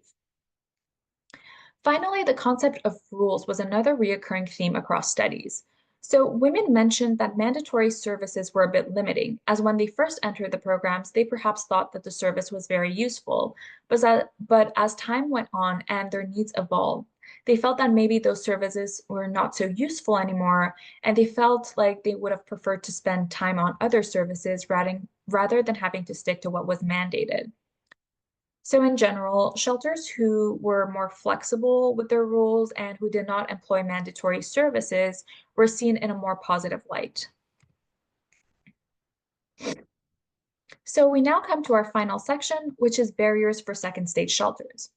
Finally, the concept of rules was another recurring theme across studies. So women mentioned that mandatory services were a bit limiting, as when they first entered the programs, they perhaps thought that the service was very useful, but as time went on and their needs evolved, they felt that maybe those services were not so useful anymore, and they felt like they would have preferred to spend time on other services rather than having to stick to what was mandated. So in general, shelters who were more flexible with their rules and who did not employ mandatory services were seen in a more positive light. So we now come to our final section, which is barriers for second stage shelters.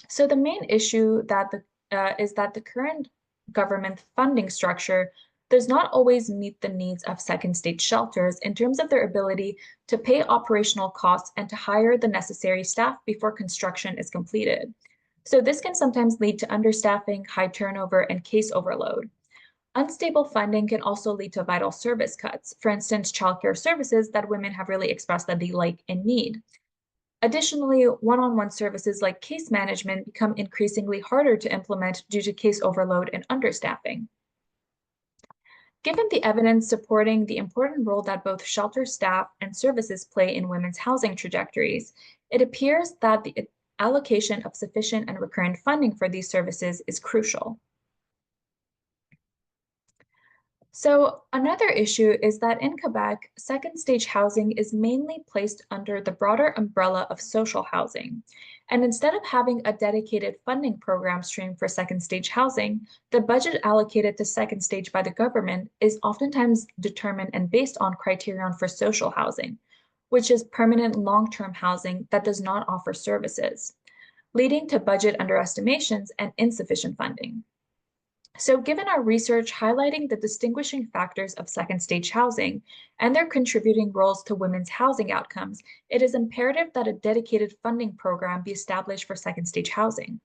So the main issue is that the current government funding structure does not always meet the needs of second stage shelters in terms of their ability to pay operational costs and to hire the necessary staff before construction is completed. So this can sometimes lead to understaffing, high turnover, and case overload. Unstable funding can also lead to vital service cuts, for instance, childcare services that women have really expressed that they like and need. Additionally, one-on-one services like case management become increasingly harder to implement due to case overload and understaffing. Given the evidence supporting the important role that both shelter staff and services play in women's housing trajectories, it appears that the allocation of sufficient and recurrent funding for these services is crucial. So another issue is that in Quebec, second stage housing is mainly placed under the broader umbrella of social housing. And instead of having a dedicated funding program stream for second stage housing, the budget allocated to second stage by the government is oftentimes determined and based on criterion for social housing, which is permanent long-term housing that does not offer services, leading to budget underestimations and insufficient funding. So given our research highlighting the distinguishing factors of second stage housing and their contributing roles to women's housing outcomes, it is imperative that a dedicated funding program be established for second stage housing.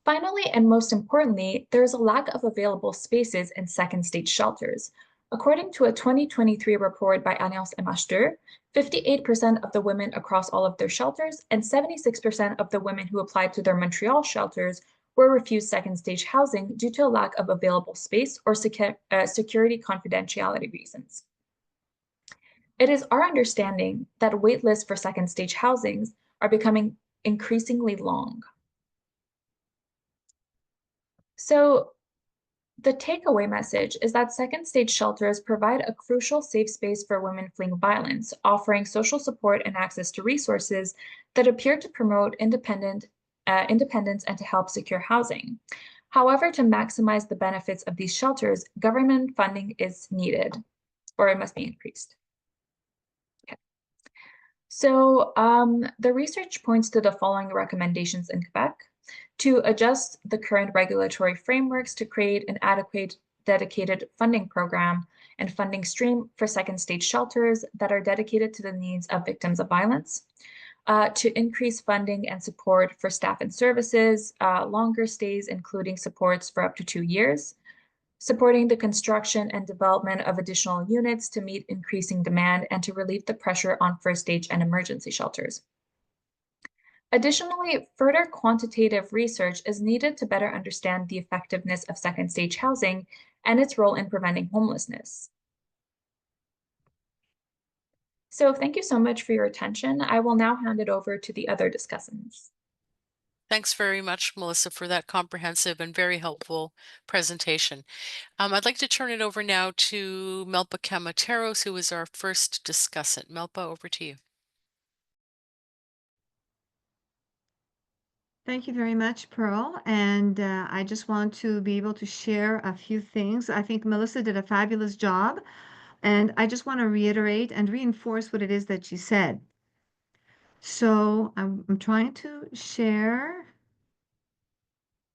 Finally, and most importantly, there is a lack of available spaces in second stage shelters. According to a 2023 report by Alliance MH2, 58% of the women across all of their shelters and 76% of the women who applied to their Montreal shelters were refused second stage housing due to a lack of available space or security confidentiality reasons. It is our understanding that wait lists for second stage housings are becoming increasingly long. So the takeaway message is that second stage shelters provide a crucial safe space for women fleeing violence, offering social support and access to resources that appear to promote independence and to help secure housing. However, to maximize the benefits of these shelters, government funding is needed, or it must be increased. Okay. So the research points to the following recommendations in Quebec: to adjust the current regulatory frameworks to create an adequate dedicated funding program and funding stream for second stage shelters that are dedicated to the needs of victims of violence, to increase funding and support for staff and services, longer stays, including supports for up to 2 years, supporting the construction and development of additional units to meet increasing demand and to relieve the pressure on first stage and emergency shelters. Additionally, further quantitative research is needed to better understand the effectiveness of second stage housing and its role in preventing homelessness. So thank you so much for your attention. I will now hand it over to the other discussants. Thanks very much, Melissa, for that comprehensive and very helpful presentation. I'd like to turn it over now to Melpa Camateros, who is our first discussant. Melpa, over to you. Thank you very much, Pearl. And I just want to be able to share a few things. I think Melissa did a fabulous job. And I just want to reiterate and reinforce what it is that she said. So I'm trying to share.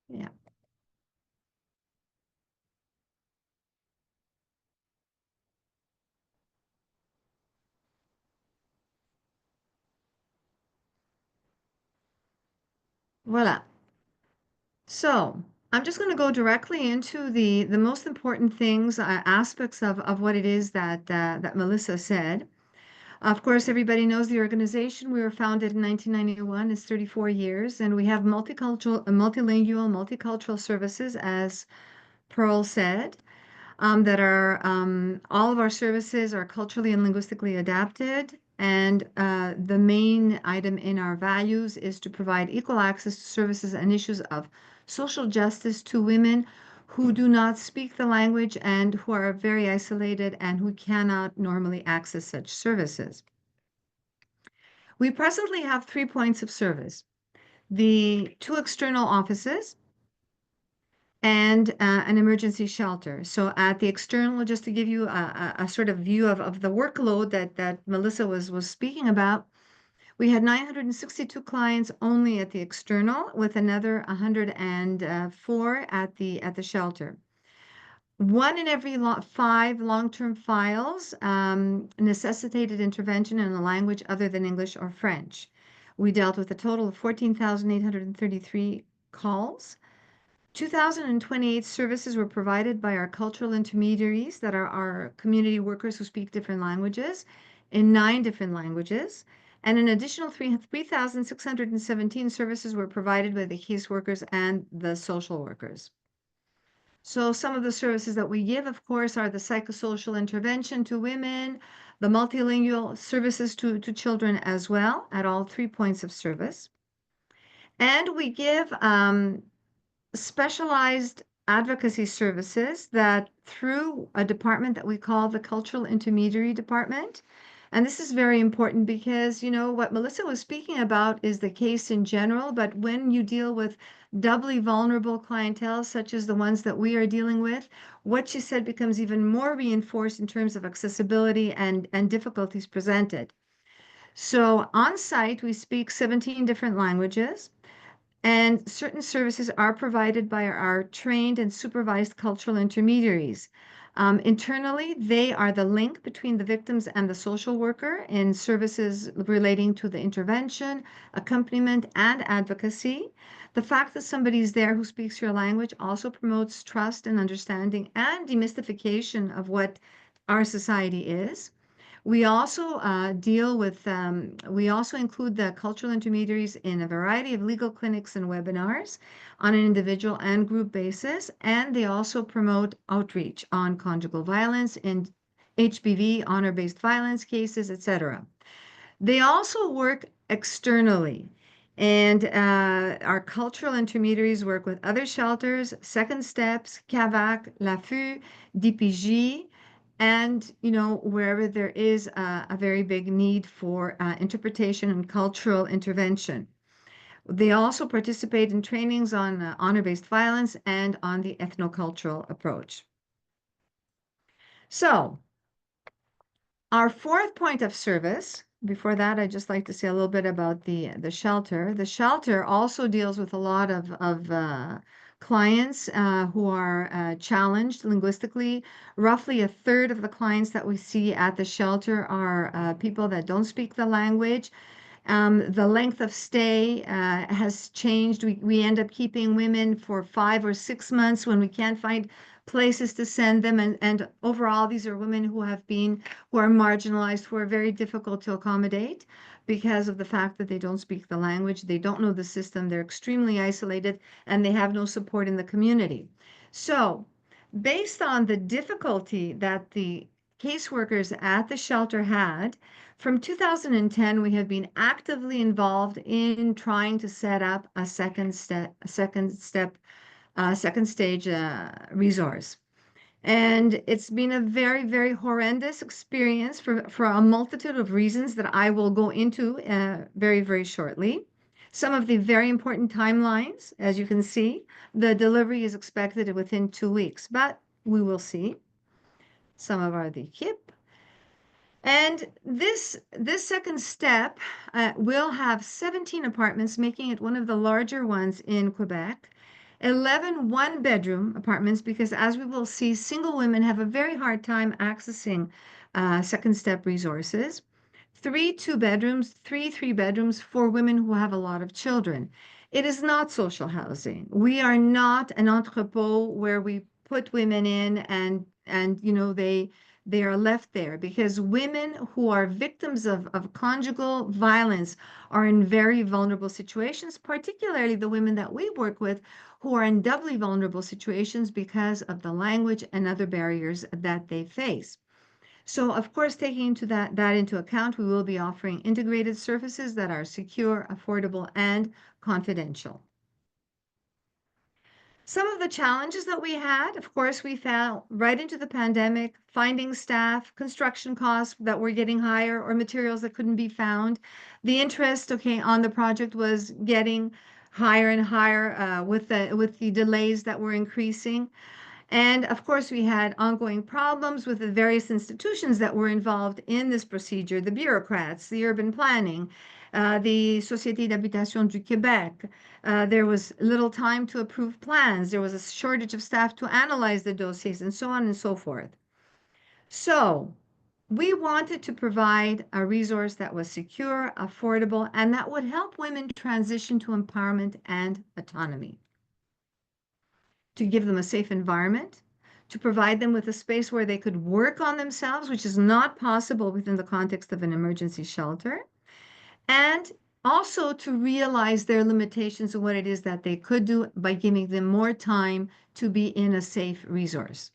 Yeah. Voila. So I'm just going to go directly into the most important things, aspects of what it is that that Melissa said. Of course, everybody knows the organization. We were founded in 1991. It's 34 years, and we have multicultural, multilingual, multicultural services, as Pearl said, that are all of our services are culturally and linguistically adapted. And the main item in our values is to provide equal access to services and issues of social justice to women who do not speak the language and who are very isolated and who cannot normally access such services. We presently have 3 points of service: the 2 external offices and an emergency shelter. So at the external, just to give you a sort of view of the workload that Melissa was speaking about, we had 962 clients only at the external, with another 104 at the shelter. 1 in every 5 long-term files necessitated intervention in a language other than English or French. We dealt with a total of 14,833 calls. 2,028 services were provided by our cultural intermediaries, that are our community workers who speak different languages, in 9 different languages. And an additional 3,617 services were provided by the caseworkers and the social workers. So some of the services that we give, of course, are the psychosocial intervention to women, the multilingual services to children as well, at all 3 points of service. And we give specialized advocacy services that through a department that we call the Cultural Intermediary Department. And this is very important because, you know, what Melissa was speaking about is the case in general, but when you deal with doubly vulnerable clientele, such as the ones that we are dealing with, what she said becomes even more reinforced in terms of accessibility and difficulties presented. So on site, we speak 17 different languages. And certain services are provided by our trained and supervised cultural intermediaries. Internally, they are the link between the victims and the social worker in services relating to the intervention, accompaniment, and advocacy. The fact that somebody is there who speaks your language also promotes trust and understanding and demystification of what our society is. We also we also include the cultural intermediaries in a variety of legal clinics and webinars on an individual and group basis, and they also promote outreach on conjugal violence, HPV, honor-based violence cases, etc. They also work externally, and our cultural intermediaries work with other shelters, Second Steps, CAVAC, LAFU, DPJ, and wherever there is a very big need for interpretation and cultural intervention. They also participate in trainings on honor-based violence and on the ethnocultural approach. So, our fourth point of service, before that, I'd just like to say a little bit about the shelter. The shelter also deals with a lot of clients who are challenged linguistically. Roughly a third of the clients that we see at the shelter are people that don't speak the language. The length of stay has changed. We end up keeping women for 5 or 6 months when we can't find places to send them. And overall, these are women who are marginalized, who are very difficult to accommodate because of the fact that they don't speak the language, they don't know the system, they're extremely isolated, and they have no support in the community. So, based on the difficulty that the caseworkers at the shelter had, from 2010, we have been actively involved in trying to set up a second stage resource. And it's been a very, very horrendous experience for a multitude of reasons that I will go into very, very shortly. Some of the very important timelines, as you can see, the delivery is expected within 2 weeks, but we will see. Some of our équipe. And this second step will have 17 apartments, making it one of the larger ones in Quebec. 11 one-bedroom apartments, because as we will see, single women have a very hard time accessing second step resources. 3 two-bedrooms, 3 three-bedrooms for women who have a lot of children. It is not social housing. We are not an entrepot where we put women in and they are left there, because women who are victims of conjugal violence are in very vulnerable situations, particularly the women that we work with who are in doubly vulnerable situations because of the language and other barriers that they face. So, of course, taking that into account, we will be offering integrated services that are secure, affordable, and confidential. Some of the challenges that we had, of course, we fell right into the pandemic, finding staff, construction costs that were getting higher, or materials that couldn't be found. The interest, on the project was getting higher and higher with the delays that were increasing. And of course, we had ongoing problems with the various institutions that were involved in this procedure, the bureaucrats, the urban planning, the Société d'Habitation du Québec. There was little time to approve plans. There was a shortage of staff to analyze the dossiers, and so on and so forth. So we wanted to provide a resource that was secure, affordable, and that would help women transition to empowerment and autonomy. To give them a safe environment, to provide them with a space where they could work on themselves, which is not possible within the context of an emergency shelter, and also to realize their limitations and what it is that they could do by giving them more time to be in a safe resource.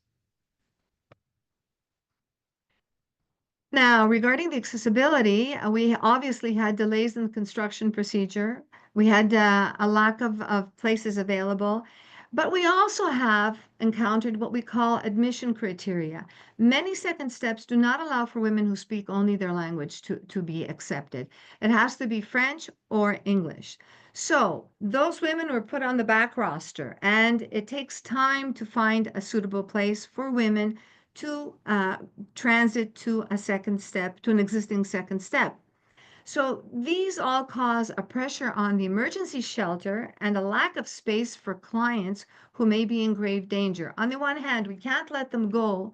Now, regarding the accessibility, we obviously had delays in the construction procedure. We had a lack of places available. But we also have encountered what we call admission criteria. Many second steps do not allow for women who speak only their language to be accepted. It has to be French or English. So those women were put on the back roster, and it takes time to find a suitable place for women to transit to a second step, to an existing second step. So these all cause a pressure on the emergency shelter and a lack of space for clients who may be in grave danger. On the one hand, we can't let them go,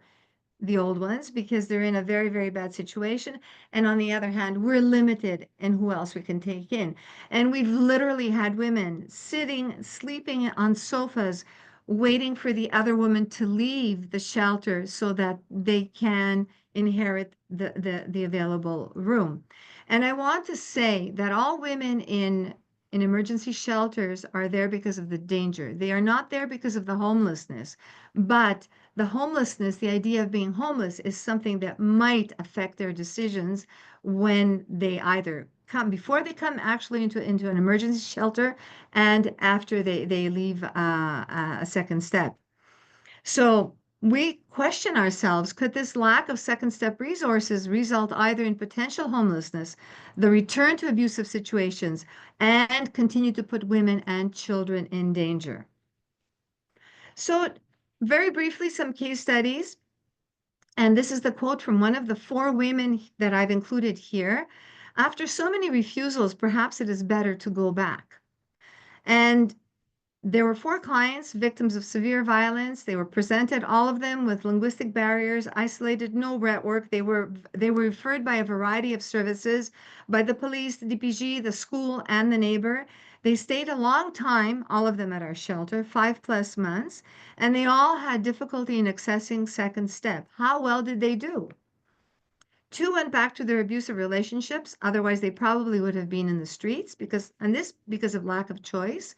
the old ones, because they're in a very, very bad situation. And on the other hand, we're limited in who else we can take in. And we've literally had women sleeping on sofas, waiting for the other woman to leave the shelter so that they can inherit the available room. And I want to say that all women in in emergency shelters are there because of the danger. They are not there because of the homelessness, but the homelessness, the idea of being homeless, is something that might affect their decisions when they either come, before they come actually into an emergency shelter, and after they leave a second step. So we question ourselves, could this lack of second step resources result either in potential homelessness, the return to abusive situations, and continue to put women and children in danger? So very briefly, some case studies. And this is the quote from one of the 4 women that I've included here. After so many refusals, perhaps it is better to go back. And there were 4 clients, victims of severe violence. They were presented, all of them, with linguistic barriers, isolated, no network. They were referred by a variety of services, by the police, the DPG, the school, and the neighbor. They stayed a long time, all of them at our shelter, 5+ months, and they all had difficulty in accessing second step. How well did they do? 2 went back to their abusive relationships. Otherwise, they probably would have been in the streets because of lack of choice.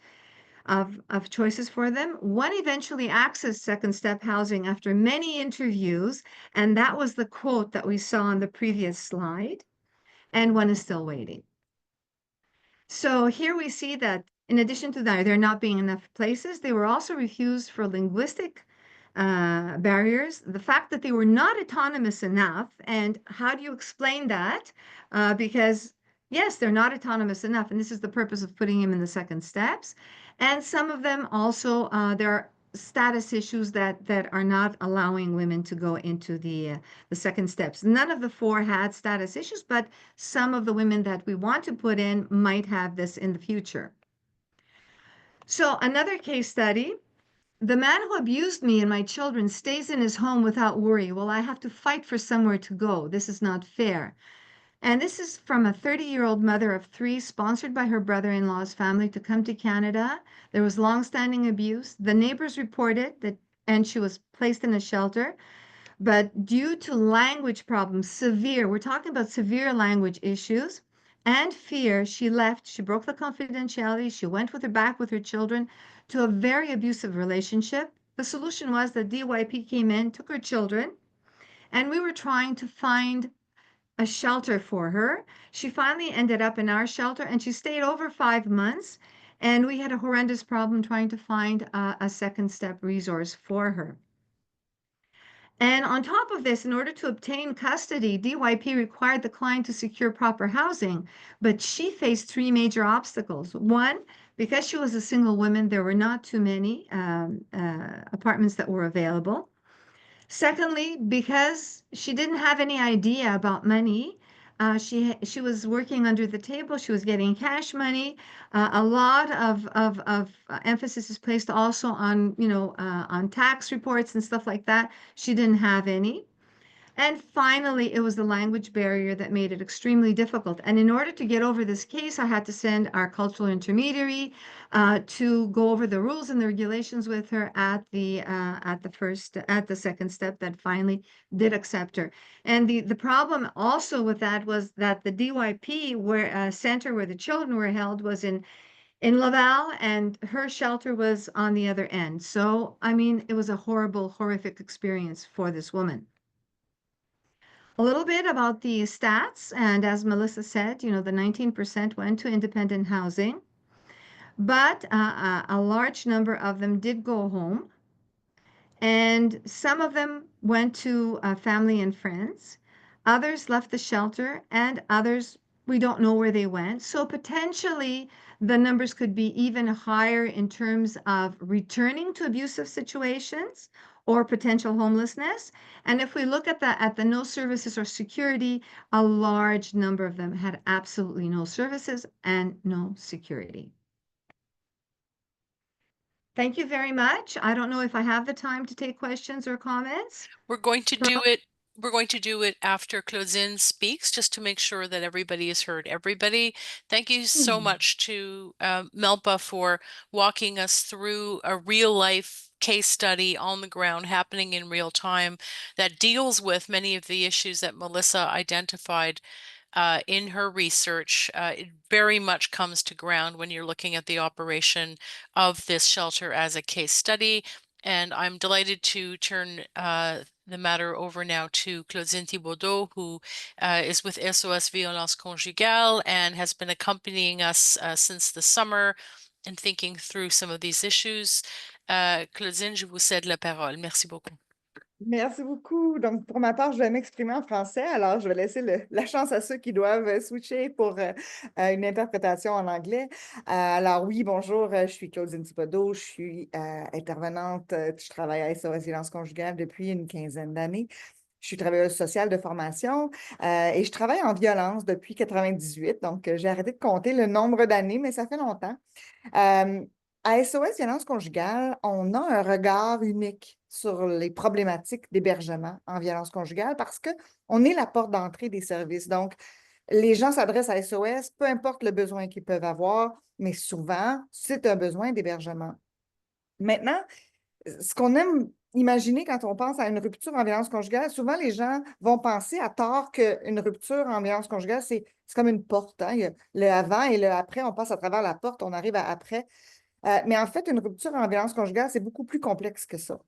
Of choices for them. 1 eventually accessed second step housing after many interviews, and that was the quote that we saw on the previous slide, and 1 is still waiting. So here we see that in addition to that, there not being enough places, they were also refused for linguistic barriers, the fact that they were not autonomous enough, and how do you explain that? Because yes, they're not autonomous enough, and this is the purpose of putting them in the second steps. And some of them also, there are status issues that are not allowing women to go into the second steps. None of the 4 had status issues, but some of the women that we want to put in might have this in the future. So another case study. The man who abused me and my children stays in his home without worry. Well, I have to fight for somewhere to go. This is not fair. And this is from a 30-year-old mother of 3, sponsored by her brother-in-law's family to come to Canada. There was long-standing abuse. The neighbors reported that, and she was placed in a shelter. But due to language problems, severe, we're talking about severe language issues, and fear, she left. She broke the confidentiality. She went back with her children to a very abusive relationship. The solution was that DYP came in, took her children, and we were trying to find a shelter for her. She finally ended up in our shelter, and she stayed over 5 months, and we had a horrendous problem trying to find a second step resource for her. And on top of this, in order to obtain custody, DYP required the client to secure proper housing, but she faced 3 major obstacles. 1, because she was a single woman, there were not too many apartments that were available. Secondly, because she didn't have any idea about money, she was working under the table. She was getting cash money. A lot of emphasis is placed also on, on tax reports and stuff like that. She didn't have any. And finally, it was the language barrier that made it extremely difficult. And in order to get over this case, I had to send our cultural intermediary to go over the rules and the regulations with her at the second step that finally did accept her. And the problem also with that was that the DYP center where the children were held was in Laval, and her shelter was on the other end. So, I mean, it was a horrible, horrific experience for this woman. A little bit about the stats, and as Melissa said, the 19% went to independent housing, but a large number of them did go home, and some of them went to family and friends. Others left the shelter, and others, we don't know where they went. So potentially the numbers could be even higher in terms of returning to abusive situations or potential homelessness. And if we look at the no services or security, a large number of them had absolutely no services and no security. Thank you very much. I don't know if I have the time to take questions or comments. We're going to do it. We're going to do it after Claudine speaks, just to make sure that everybody has heard everybody. Thank you so much to Melba for walking us through a real life case study on the ground happening in real time that deals with many of the issues that Melissa identified. in her research. It very much comes to ground when you're looking at the operation of this shelter as a case study. And I'm delighted to turn the matter over now to Claudine Thibaudot, who is with SOS Violence Conjugale and has been accompanying us since the summer and thinking through some of these issues. Claudine, je vous cède la parole. Merci beaucoup. Merci beaucoup. Donc, pour ma part, je vais m'exprimer en français. Alors, je vais laisser la chance à ceux qui doivent switcher pour une interprétation en anglais. Alors, oui, bonjour, je suis Claudine Thibaudot, je suis intervenante, je travaille à SOS Violence Conjugale depuis une quinzaine d'années. Je suis travailleuse sociale de formation et je travaille en violence depuis 98. Donc, j'ai arrêté de compter le nombre d'années, mais ça fait longtemps. À SOS Violence Conjugale, on a un regard unique sur les problématiques d'hébergement en violence conjugale parce qu'on est la porte d'entrée des services. Donc, les gens s'adressent à SOS, peu importe le besoin qu'ils peuvent avoir, mais souvent, c'est un besoin d'hébergement. Maintenant, ce qu'on aime imaginer quand on pense à une rupture en violence conjugale, souvent les gens vont penser à tort qu'une rupture en violence conjugale, c'est comme une porte. Hein? Il y a le avant et le après, on passe à travers la porte, on arrive à après. Mais en fait, une rupture en violence conjugale, c'est beaucoup plus complexe que ça.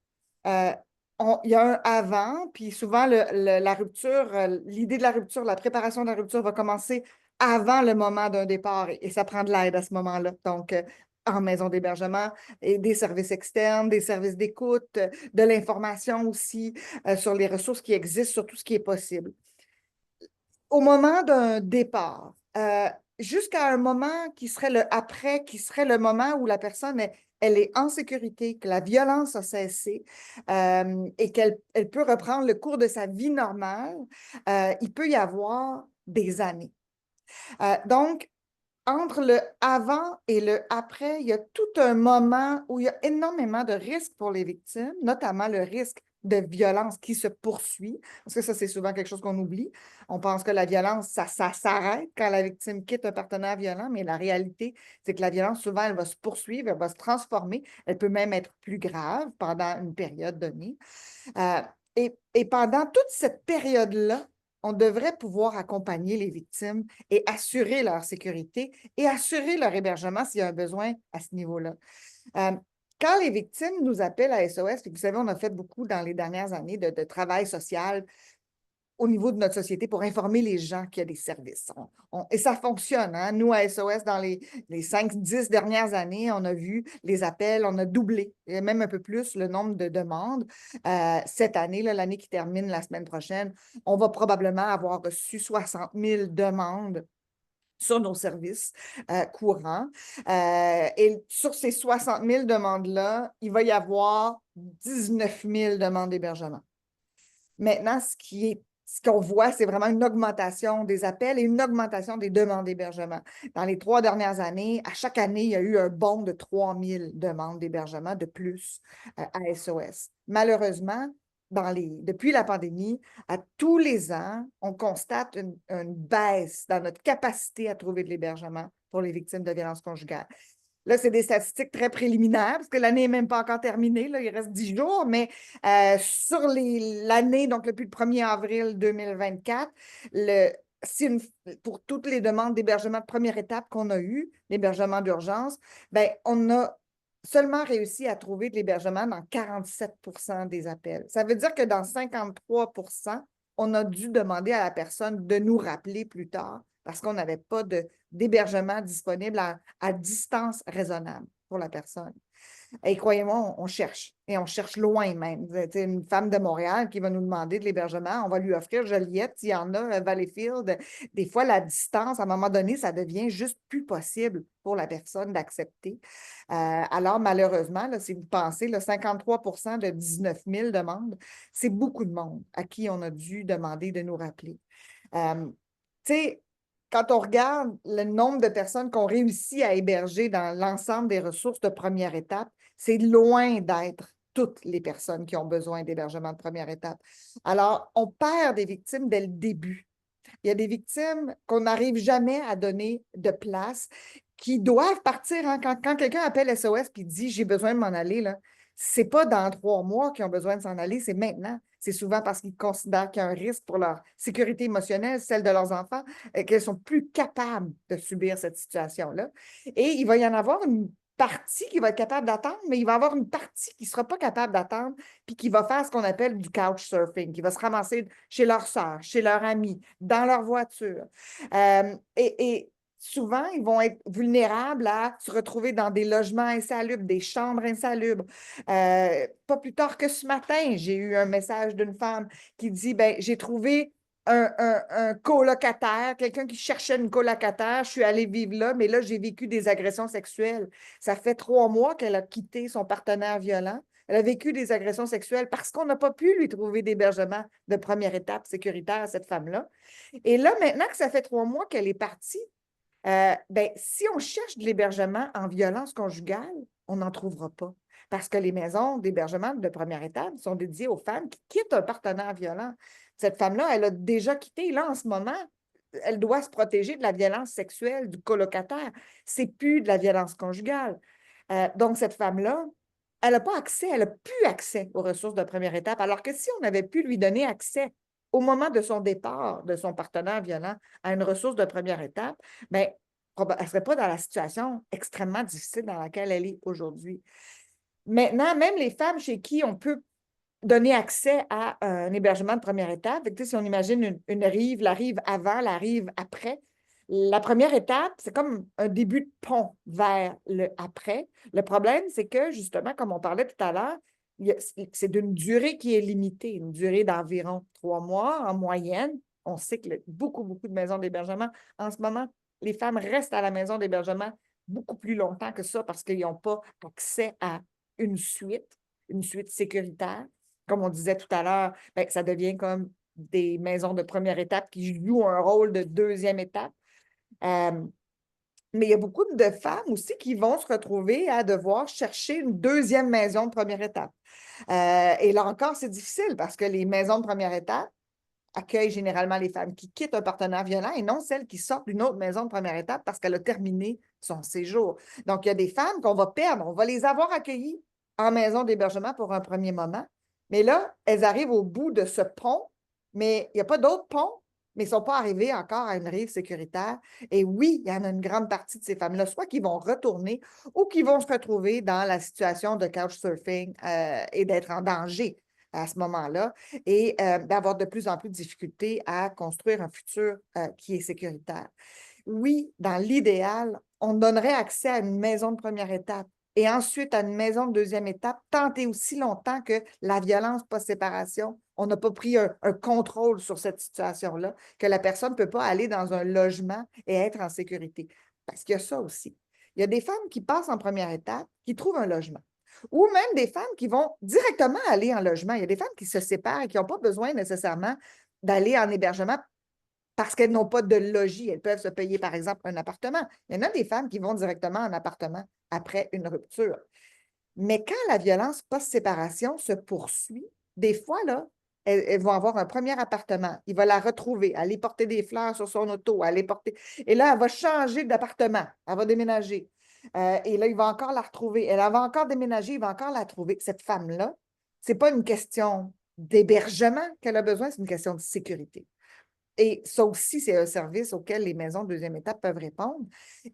Il y a un avant, puis souvent la rupture, l'idée de la rupture, la préparation de la rupture va commencer avant le moment d'un départ et ça prend de l'aide à ce moment-là. Donc, en maison d'hébergement, et des services externes, des services d'écoute, de l'information aussi sur les ressources qui existent, sur tout ce qui est possible. Au moment d'un départ, jusqu'à un moment qui serait le après, qui serait le moment où la personne elle est en sécurité, que la violence a cessé et qu'elle peut reprendre le cours de sa vie normale, il peut y avoir des années. Donc, entre le avant et le après, il y a tout un moment où il y a énormément de risques pour les victimes, notamment le risque de violence qui se poursuit, parce que ça, c'est souvent quelque chose qu'on oublie. On pense que la violence, ça s'arrête quand la victime quitte un partenaire violent, mais la réalité, c'est que la violence, souvent, elle va se poursuivre, elle va se transformer, elle peut même être plus grave pendant une période donnée. Et pendant toute cette période-là, on devrait pouvoir accompagner les victimes et assurer leur sécurité et assurer leur hébergement s'il y a un besoin à ce niveau-là. Quand les victimes nous appellent à SOS, puis vous savez, on a fait beaucoup dans les dernières années de travail social au niveau de notre société pour informer les gens qu'il y a des services. Et ça fonctionne. Hein? Nous, à SOS, dans les 5-10 dernières années, on a vu les appels, on a doublé, et même un peu plus, le nombre de demandes. Cette année, l'année qui termine la semaine prochaine, on va probablement avoir reçu 60 000 demandes sur nos services courants. Et sur ces 60 000 demandes-là, il va y avoir 19 000 demandes d'hébergement. Maintenant, ce qu'on voit, c'est vraiment une augmentation des appels et une augmentation des demandes d'hébergement. Dans les 3 dernières années, à chaque année, il y a eu un bond de 3 000 demandes d'hébergement de plus à SOS. Malheureusement, depuis la pandémie, à tous les ans, on constate une baisse dans notre capacité à trouver de l'hébergement pour les victimes de violences conjugales. Là, c'est des statistiques très préliminaires parce que l'année n'est même pas encore terminée. Là, il reste 10 jours, mais sur l'année, donc depuis le 1er avril 2024, pour toutes les demandes d'hébergement de première étape qu'on a eues, l'hébergement d'urgence, ben, on a seulement réussi à trouver de l'hébergement dans 47 % des appels. Ça veut dire que dans 53 %, on a dû demander à la personne de nous rappeler plus tard parce qu'on n'avait pas d'hébergement disponible à distance raisonnable pour la personne. Et croyez-moi, on cherche, et on cherche loin même. C'est une femme de Montréal qui va nous demander de l'hébergement, on va lui offrir Joliette, s'il y en a, Valleyfield. Des fois, la distance, à un moment donné, ça devient juste plus possible pour la personne d'accepter. Alors, malheureusement, là, si vous pensez, là, 53 % de 19 000 demandes, c'est beaucoup de monde à qui on a dû demander de nous rappeler. Tu sais, quand on regarde le nombre de personnes qu'on réussit à héberger dans l'ensemble des ressources de première étape, c'est loin d'être toutes les personnes qui ont besoin d'hébergement de première étape. Alors, on perd des victimes dès le début. Il y a des victimes qu'on n'arrive jamais à donner de place, qui doivent partir. Hein. Quand quelqu'un appelle SOS et dit « j'ai besoin de m'en aller », c'est pas dans 3 mois qu'ils ont besoin de s'en aller, c'est maintenant. C'est souvent parce qu'ils considèrent qu'il y a un risque pour leur sécurité émotionnelle, celle de leurs enfants, qu'elles sont plus capables de subir cette situation-là. Et il va y en avoir une partie qui va être capable d'attendre, mais il va y avoir une partie qui ne sera pas capable d'attendre, puis qui va faire ce qu'on appelle du couchsurfing, qui va se ramasser chez leur sœur, chez leur ami, dans leur voiture. Et souvent, ils vont être vulnérables à se retrouver dans des logements insalubres, des chambres insalubres. Pas plus tard que ce matin, j'ai eu un message d'une femme qui dit, ben, j'ai trouvé un colocataire, quelqu'un qui cherchait une colocataire, je suis allée vivre là, mais là, j'ai vécu des agressions sexuelles. Ça fait 3 mois qu'elle a quitté son partenaire violent. Elle a vécu des agressions sexuelles parce qu'on n'a pas pu lui trouver d'hébergement de première étape sécuritaire à cette femme-là. Et là, maintenant que ça fait 3 mois qu'elle est partie, ben, si on cherche de l'hébergement en violence conjugale, on n'en trouvera pas. Parce que les maisons d'hébergement de première étape sont dédiées aux femmes qui quittent un partenaire violent. Cette femme-là, elle a déjà quitté. Là, en ce moment, elle doit se protéger de la violence sexuelle du colocataire. C'est plus de la violence conjugale. Donc, cette femme-là, elle n'a pas accès, elle n'a plus accès aux ressources de première étape. Alors que si on avait pu lui donner accès au moment de son départ de son partenaire violent à une ressource de première étape, bien, elle ne serait pas dans la situation extrêmement difficile dans laquelle elle est aujourd'hui. Maintenant, même les femmes chez qui on peut donner accès à un hébergement de première étape, si on imagine une rive, la rive avant, la rive après, la première étape, c'est comme un début de pont vers le après. Le problème, c'est que, justement, comme on parlait tout à l'heure, c'est d'une durée qui est limitée, une durée d'environ 3 mois en moyenne. On sait que beaucoup de maisons d'hébergement, en ce moment, les femmes restent à la maison d'hébergement beaucoup plus longtemps que ça parce qu'ils n'ont pas accès à une suite sécuritaire. Comme on disait tout à l'heure, ben, ça devient comme des maisons de première étape qui jouent un rôle de deuxième étape. Mais il y a beaucoup de femmes aussi qui vont se retrouver à devoir chercher une deuxième maison de première étape. Et là encore, c'est difficile parce que les maisons de première étape accueillent généralement les femmes qui quittent un partenaire violent et non celles qui sortent d'une autre maison de première étape parce qu'elle a terminé son séjour. Donc, il y a des femmes qu'on va perdre. On va les avoir accueillies en maison d'hébergement pour un premier moment. Mais là, elles arrivent au bout de ce pont, mais il n'y a pas d'autre pont, mais ils ne sont pas arrivés encore à une rive sécuritaire. Et oui, il y en a une grande partie de ces femmes-là, soit qui vont retourner ou qui vont se retrouver dans la situation de couchsurfing et d'être en danger à ce moment-là et d'avoir de plus en plus de difficultés à construire un futur qui est sécuritaire. Oui, dans l'idéal, on donnerait accès à une maison de première étape et ensuite à une maison de deuxième étape, tant et aussi longtemps que la violence post-séparation, on n'a pas pris un contrôle sur cette situation-là, que la personne ne peut pas aller dans un logement et être en sécurité. Parce qu'il y a ça aussi. Il y a des femmes qui passent en première étape, qui trouvent un logement. Ou même des femmes qui vont directement aller en logement. Il y a des femmes qui se séparent et qui n'ont pas besoin nécessairement d'aller en hébergement parce qu'elles n'ont pas de logis. Elles peuvent se payer, par exemple, un appartement. Il y en a des femmes qui vont directement en appartement après une rupture. Mais quand la violence post-séparation se poursuit, des fois, là, elles vont avoir un premier appartement. Il va la retrouver, aller porter des fleurs sur son auto, aller porter... Et là, elle va changer d'appartement. Elle va déménager. Et là, il va encore la retrouver. Elle va encore déménager, il va encore la trouver. Cette femme-là, ce n'est pas une question d'hébergement qu'elle a besoin, c'est une question de sécurité. Et ça aussi, c'est un service auquel les maisons de deuxième étape peuvent répondre.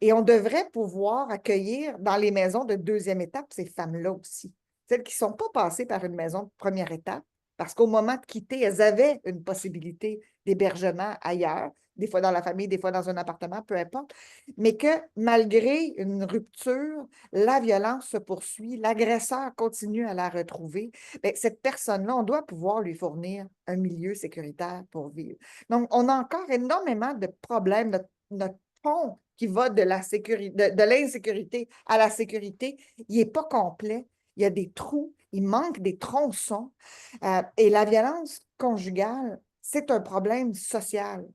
Et on devrait pouvoir accueillir dans les maisons de deuxième étape ces femmes-là aussi. Celles qui ne sont pas passées par une maison de première étape, parce qu'au moment de quitter, elles avaient une possibilité d'hébergement ailleurs, des fois dans la famille, des fois dans un appartement, peu importe, mais que malgré une rupture, la violence se poursuit, l'agresseur continue à la retrouver, bien, cette personne-là, on doit pouvoir lui fournir un milieu sécuritaire pour vivre. Donc, on a encore énormément de problèmes. Notre pont qui va de l'insécurité à la sécurité, il n'est pas complet. Il y a des trous, il manque des tronçons. Et la violence conjugale, c'est un problème social.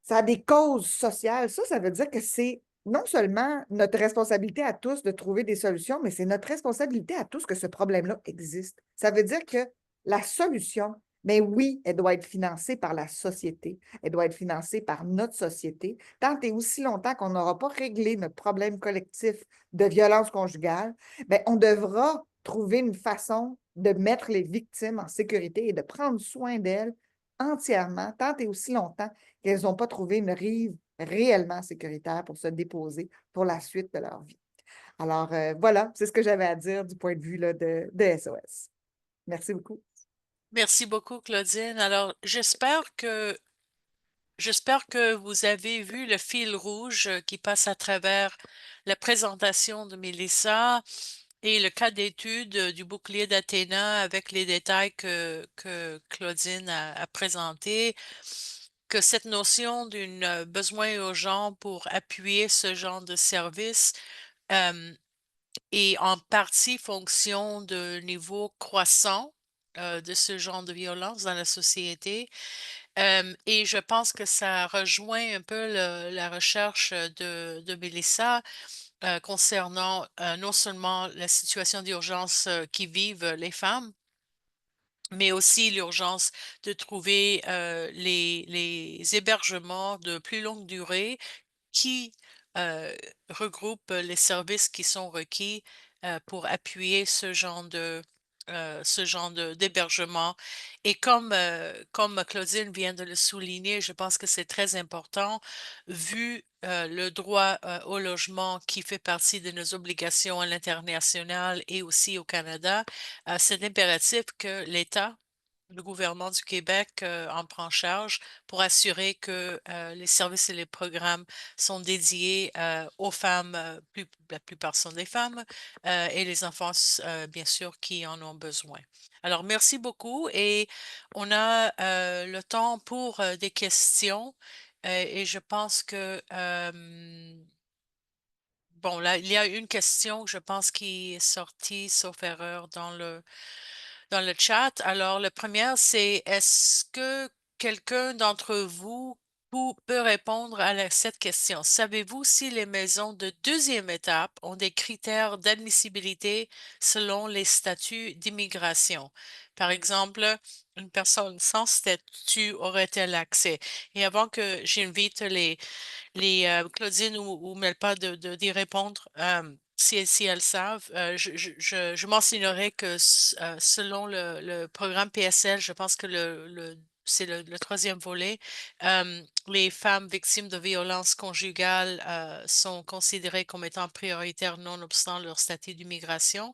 Ça a des causes sociales. Ça veut dire que c'est non seulement notre responsabilité à tous de trouver des solutions, mais c'est notre responsabilité à tous que ce problème-là existe. Ça veut dire que la solution, mais oui, elle doit être financée par la société. Elle doit être financée par notre société. Tant et aussi longtemps qu'on n'aura pas réglé notre problème collectif de violence conjugale, bien, on devra trouver une façon de mettre les victimes en sécurité et de prendre soin d'elles entièrement, tant et aussi longtemps qu'elles n'ont pas trouvé une rive réellement sécuritaire pour se déposer pour la suite de leur vie. Alors, voilà, c'est ce que j'avais à dire du point de vue là, de SOS. Merci beaucoup. Merci beaucoup, Claudine. Alors, j'espère que vous avez vu le fil rouge qui passe à travers la présentation de Mélissa et le cas d'étude du bouclier d'Athéna avec les détails que Claudine a présentés, que cette notion d'un besoin urgent pour appuyer ce genre de service euh, est en partie fonction de niveau croissant de ce genre de violence dans la société. Et je pense que ça rejoint un peu la recherche de Mélissa concernant non seulement la situation d'urgence qui vivent les femmes, mais aussi l'urgence de trouver les hébergements de plus longue durée qui euh, regroupe les services qui sont requis pour appuyer ce genre d'hébergement. Et comme Claudine vient de le souligner, je pense que c'est très important, vu le droit au logement qui fait partie de nos obligations à l'international et aussi au Canada, c'est impératif que l'État le gouvernement du Québec en prend charge pour assurer que les services et les programmes sont dédiés aux femmes, la plupart sont des femmes, et les enfants, bien sûr, qui en ont besoin. Alors, merci beaucoup et on a le temps pour des questions et je pense que, bon, là, il y a une question, je pense, qui est sortie, sauf erreur, dans le chat. Alors, la première, c'est est-ce que quelqu'un d'entre vous peut répondre à cette question? Savez-vous si les maisons de deuxième étape ont des critères d'admissibilité selon les statuts d'immigration? Par exemple, une personne sans statut aurait-elle accès? Et avant que j'invite Claudine ou Melpa d'y répondre, si elles savent. Je mentionnerai que selon le programme PSL, je pense que c'est le troisième volet, les femmes victimes de violences conjugales sont considérées comme étant prioritaires nonobstant leur statut d'immigration.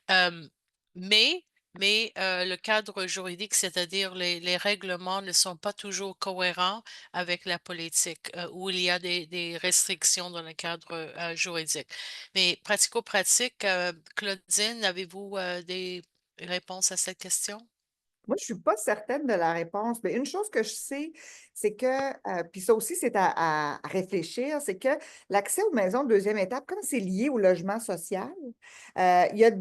Euh, mais le cadre juridique, c'est-à-dire les règlements, ne sont pas toujours cohérents avec la politique, où il y a des restrictions dans le cadre juridique. Mais pratico-pratique, Claudine, avez-vous des réponses à cette question? Moi, je ne suis pas certaine de la réponse, mais une chose que je sais, c'est que, puis ça aussi, c'est à réfléchir, c'est que l'accès aux maisons de deuxième étape, comme c'est lié au logement social, il y a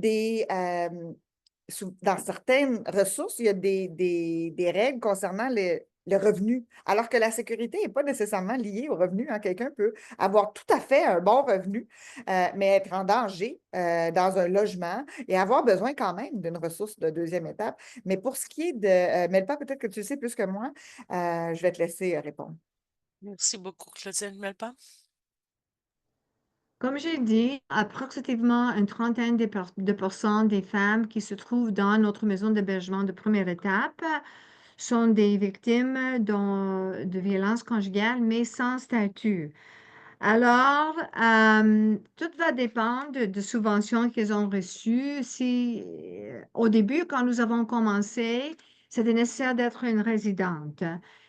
dans certaines ressources, il y a des règles concernant le revenu, alors que la sécurité n'est pas nécessairement liée au revenu, hein. Quelqu'un peut avoir tout à fait un bon revenu, mais être en danger dans un logement et avoir besoin quand même d'une ressource de deuxième étape. Mais pour ce qui est de Melpa, peut-être que tu le sais plus que moi, je vais te laisser répondre. Merci beaucoup, Claudine Melpa. Comme j'ai dit, approximativement une trentaine de pourcents des femmes qui se trouvent dans notre maison d'hébergement de première étape sont des victimes de violences conjugales, mais sans statut. Alors, tout va dépendre de subventions qu'ils ont reçues. Si, au début, quand nous avons commencé, c'était nécessaire d'être une résidente.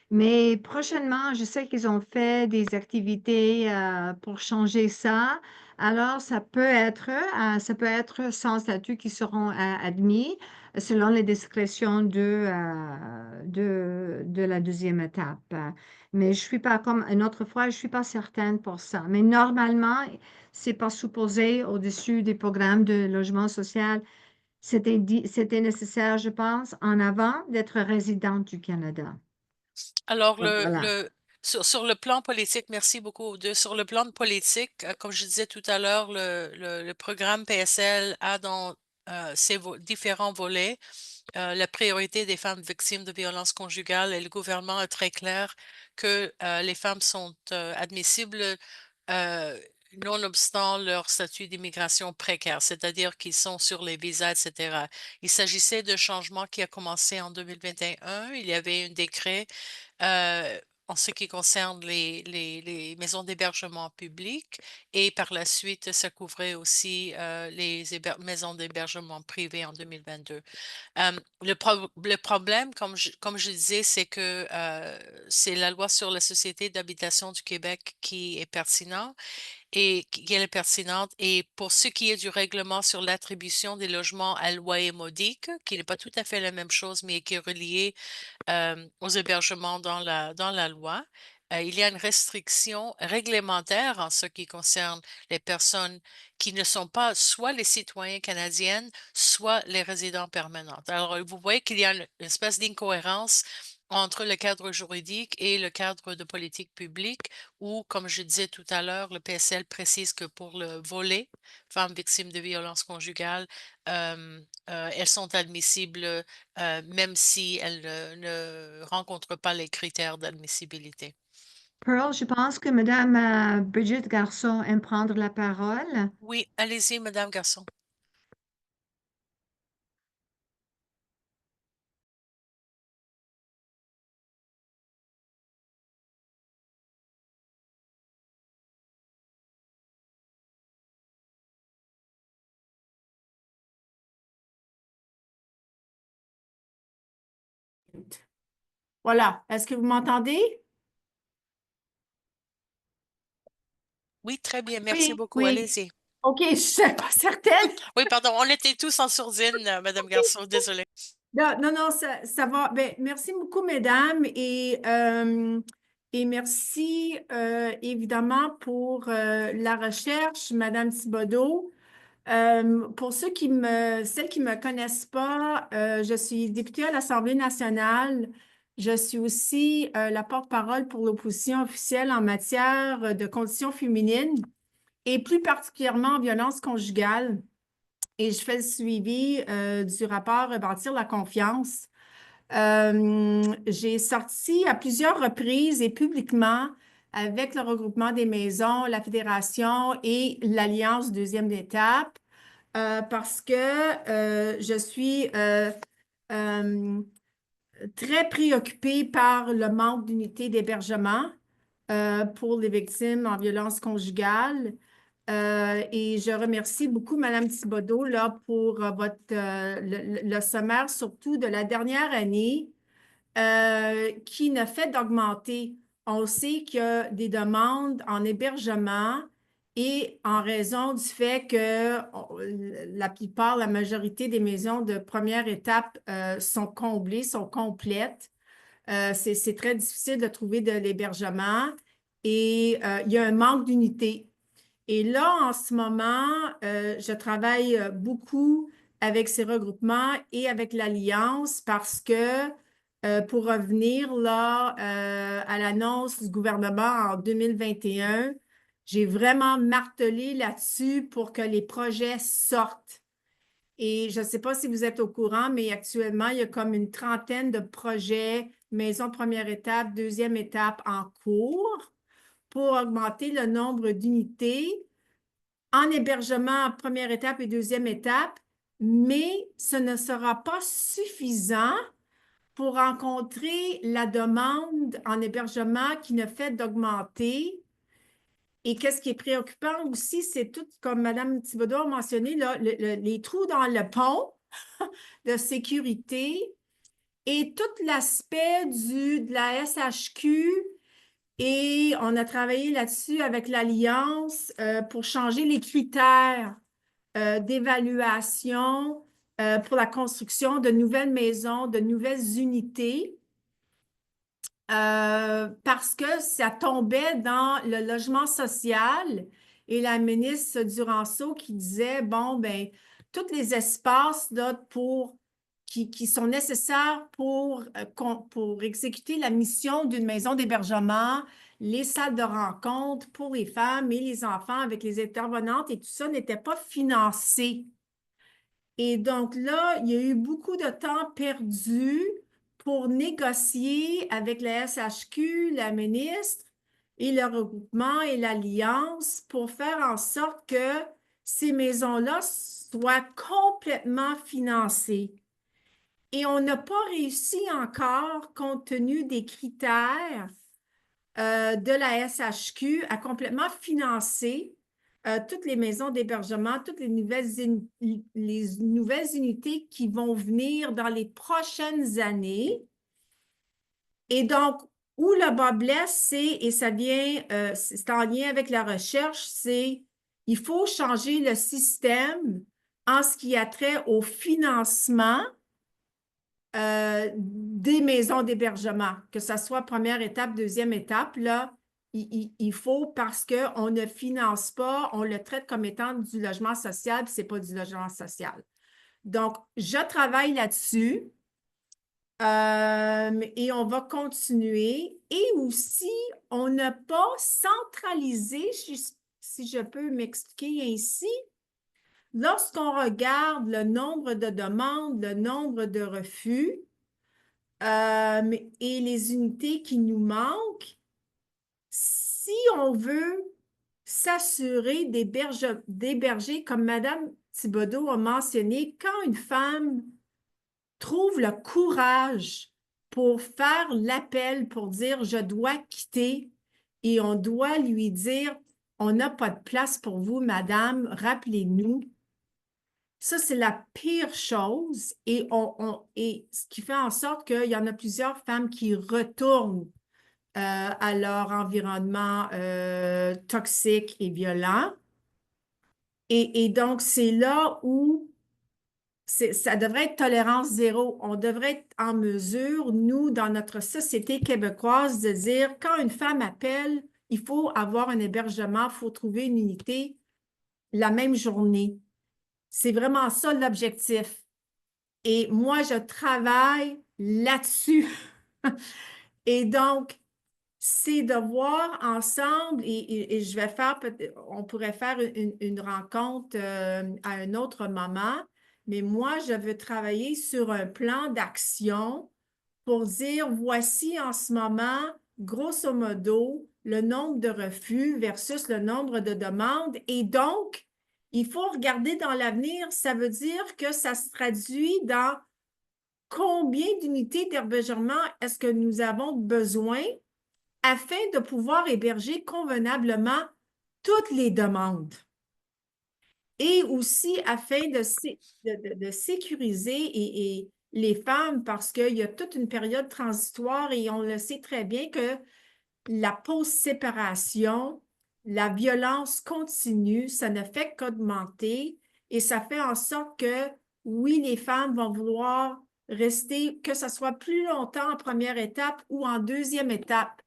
Mais prochainement, je sais qu'ils ont fait des activités pour changer ça. Alors, ça peut être sans statut qui seront admis selon les discrétions de la deuxième étape. Mais je suis pas comme une autre fois, je suis pas certaine pour ça. Mais normalement, c'est pas supposé au-dessus des programmes de logement social. C'était nécessaire, je pense, en avant d'être résidente du Canada. Alors, Donc, voilà. sur le plan politique, merci beaucoup aux deux. Sur le plan de politique, comme je disais tout à l'heure, le programme PSL a dans ses différents volets la priorité des femmes victimes de violences conjugales et le gouvernement est très clair que les femmes sont admissibles nonobstant leur statut d'immigration précaire, c'est-à-dire qu'ils sont sur les visas, etc. Il s'agissait de changements qui a commencé en 2021. Il y avait un décret en ce qui concerne les maisons d'hébergement publiques et par la suite, ça couvrait aussi les maisons d'hébergement privées en 2022. Le problème, comme je disais, c'est que c'est la loi sur la Société d'habitation du Québec qui est pertinente et qui est pertinente. Et pour ce qui est du règlement sur l'attribution des logements à loyer modique, qui n'est pas tout à fait la même chose, mais qui est relié aux hébergements dans la loi. Il y a une restriction réglementaire en ce qui concerne les personnes qui ne sont pas soit les citoyens canadiennes, soit les résidents permanents. Alors, vous voyez qu'il y a une espèce d'incohérence entre le cadre juridique et le cadre de politique publique où, comme je disais tout à l'heure, le PSL précise que pour le volet femmes victimes de violences conjugales, elles sont admissibles même si elles ne rencontrent pas les critères d'admissibilité. Pearl, je pense que Madame Bridget Garçon aime prendre la parole. Oui, allez-y, Madame Garçon. Voilà. Est-ce que vous m'entendez? Oui, très bien, merci Oui, beaucoup. oui. Allez-y. OK, je ne suis pas certaine. Oui, pardon, on était tous en sourdine, Madame Garçon, désolée. Non, non, non, ça va. Ben, merci beaucoup, mesdames, et merci évidemment pour la recherche, Madame Thibodeau. Pour celles qui me connaissent pas, je suis députée à l'Assemblée nationale. Je suis aussi la porte-parole pour l'opposition officielle en matière de conditions féminines et plus particulièrement en violence conjugale. Et je fais le suivi du rapport Bâtir la confiance. J'ai sorti à plusieurs reprises et publiquement avec le regroupement des maisons, la Fédération et l'Alliance deuxième étape parce que je suis très préoccupée par le manque d'unités d'hébergement pour les victimes en violence conjugale. Et je remercie beaucoup Mme Thibodeau là, pour le sommaire, surtout de la dernière année, qui ne fait d'augmenter. On sait qu'il y a des demandes en hébergement et en raison du fait que la majorité des maisons de première étape sont comblées, sont complètes. C'est très difficile de trouver de l'hébergement et il y a un manque d'unités. Et là, en ce moment, je travaille beaucoup avec ces regroupements et avec l'Alliance parce que pour revenir là à l'annonce du gouvernement en 2021, j'ai vraiment martelé là-dessus pour que les projets sortent. Et je ne sais pas si vous êtes au courant, mais actuellement, il y a comme une trentaine de projets, maison première étape, deuxième étape en cours pour augmenter le nombre d'unités en hébergement première étape et deuxième étape, mais ce ne sera pas suffisant pour rencontrer la demande en hébergement qui ne fait d'augmenter. Et qu'est-ce qui est préoccupant aussi, c'est tout, comme Mme Thibodeau a mentionné, là, les trous dans le pont de sécurité et tout l'aspect de la SHQ. Et on a travaillé là-dessus avec l'Alliance pour changer les critères d'évaluation pour la construction de nouvelles maisons, de nouvelles unités, parce que ça tombait dans le logement social et la ministre Duranceau qui disait, bon, ben tous les espaces là, qui sont nécessaires pour exécuter la mission d'une maison d'hébergement, les salles de rencontre pour les femmes et les enfants avec les intervenantes et tout ça n'était pas financé. Et donc là, il y a eu beaucoup de temps perdu pour négocier avec la SHQ, la ministre, et le regroupement et l'alliance pour faire en sorte que ces maisons-là soient complètement financées. Et on n'a pas réussi encore, compte tenu des critères de la SHQ, à complètement financer toutes les maisons d'hébergement, toutes les nouvelles unités qui vont venir dans les prochaines années. Et donc, où le bas blesse, et ça vient, c'est en lien avec la recherche, c'est il faut changer le système en ce qui a trait au financement des maisons d'hébergement, que ce soit première étape, deuxième étape, là, il faut parce qu'on ne finance pas, on le traite comme étant du logement social, puis ce n'est pas du logement social. Donc, je travaille là-dessus et on va continuer. Et aussi, on n'a pas centralisé, si je peux m'expliquer ainsi, lorsqu'on regarde le nombre de demandes, le nombre de refus, et les unités qui nous manquent, si on veut s'assurer d'héberger, comme Mme Thibodeau a mentionné, quand une femme trouve le courage pour faire l'appel, pour dire « je dois quitter » et on doit lui dire « on n'a pas de place pour vous, madame, rappelez-nous ». Ça, c'est la pire chose et ce qui fait en sorte qu'il y en a plusieurs femmes qui retournent à leur environnement toxique et violent. Et donc, c'est là où ça devrait être tolérance zéro. On devrait être en mesure, nous, dans notre société québécoise, de dire quand une femme appelle, il faut avoir un hébergement, il faut trouver une unité la même journée. C'est vraiment ça l'objectif. Et moi, je travaille là-dessus. Et donc, c'est de voir ensemble, et je vais faire, on pourrait faire une rencontre à un autre moment, mais moi, je veux travailler sur un plan d'action pour dire, voici en ce moment, grosso modo, le nombre de refus versus le nombre de demandes. Et donc, il faut regarder dans l'avenir, ça veut dire que ça se traduit dans combien d'unités d'hébergement est-ce que nous avons besoin afin de pouvoir héberger convenablement toutes les demandes. Et aussi afin de sécuriser et les femmes parce qu'il y a toute une période transitoire et on le sait très bien que la post-séparation, la violence continue, ça ne fait qu'augmenter et ça fait en sorte que, oui, les femmes vont vouloir rester, que ce soit plus longtemps en première étape ou en deuxième étape.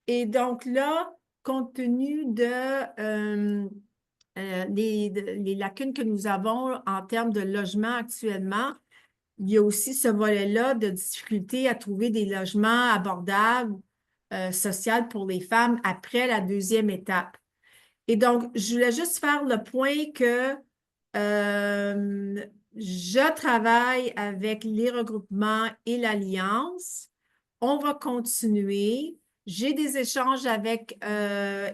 Et donc là, compte tenu les lacunes que nous avons en termes de logement actuellement, il y a aussi ce volet-là de difficulté à trouver des logements abordables, sociaux pour les femmes après la deuxième étape. Et donc, je voulais juste faire le point que je travaille avec les regroupements et l'Alliance. On va continuer. J'ai des échanges avec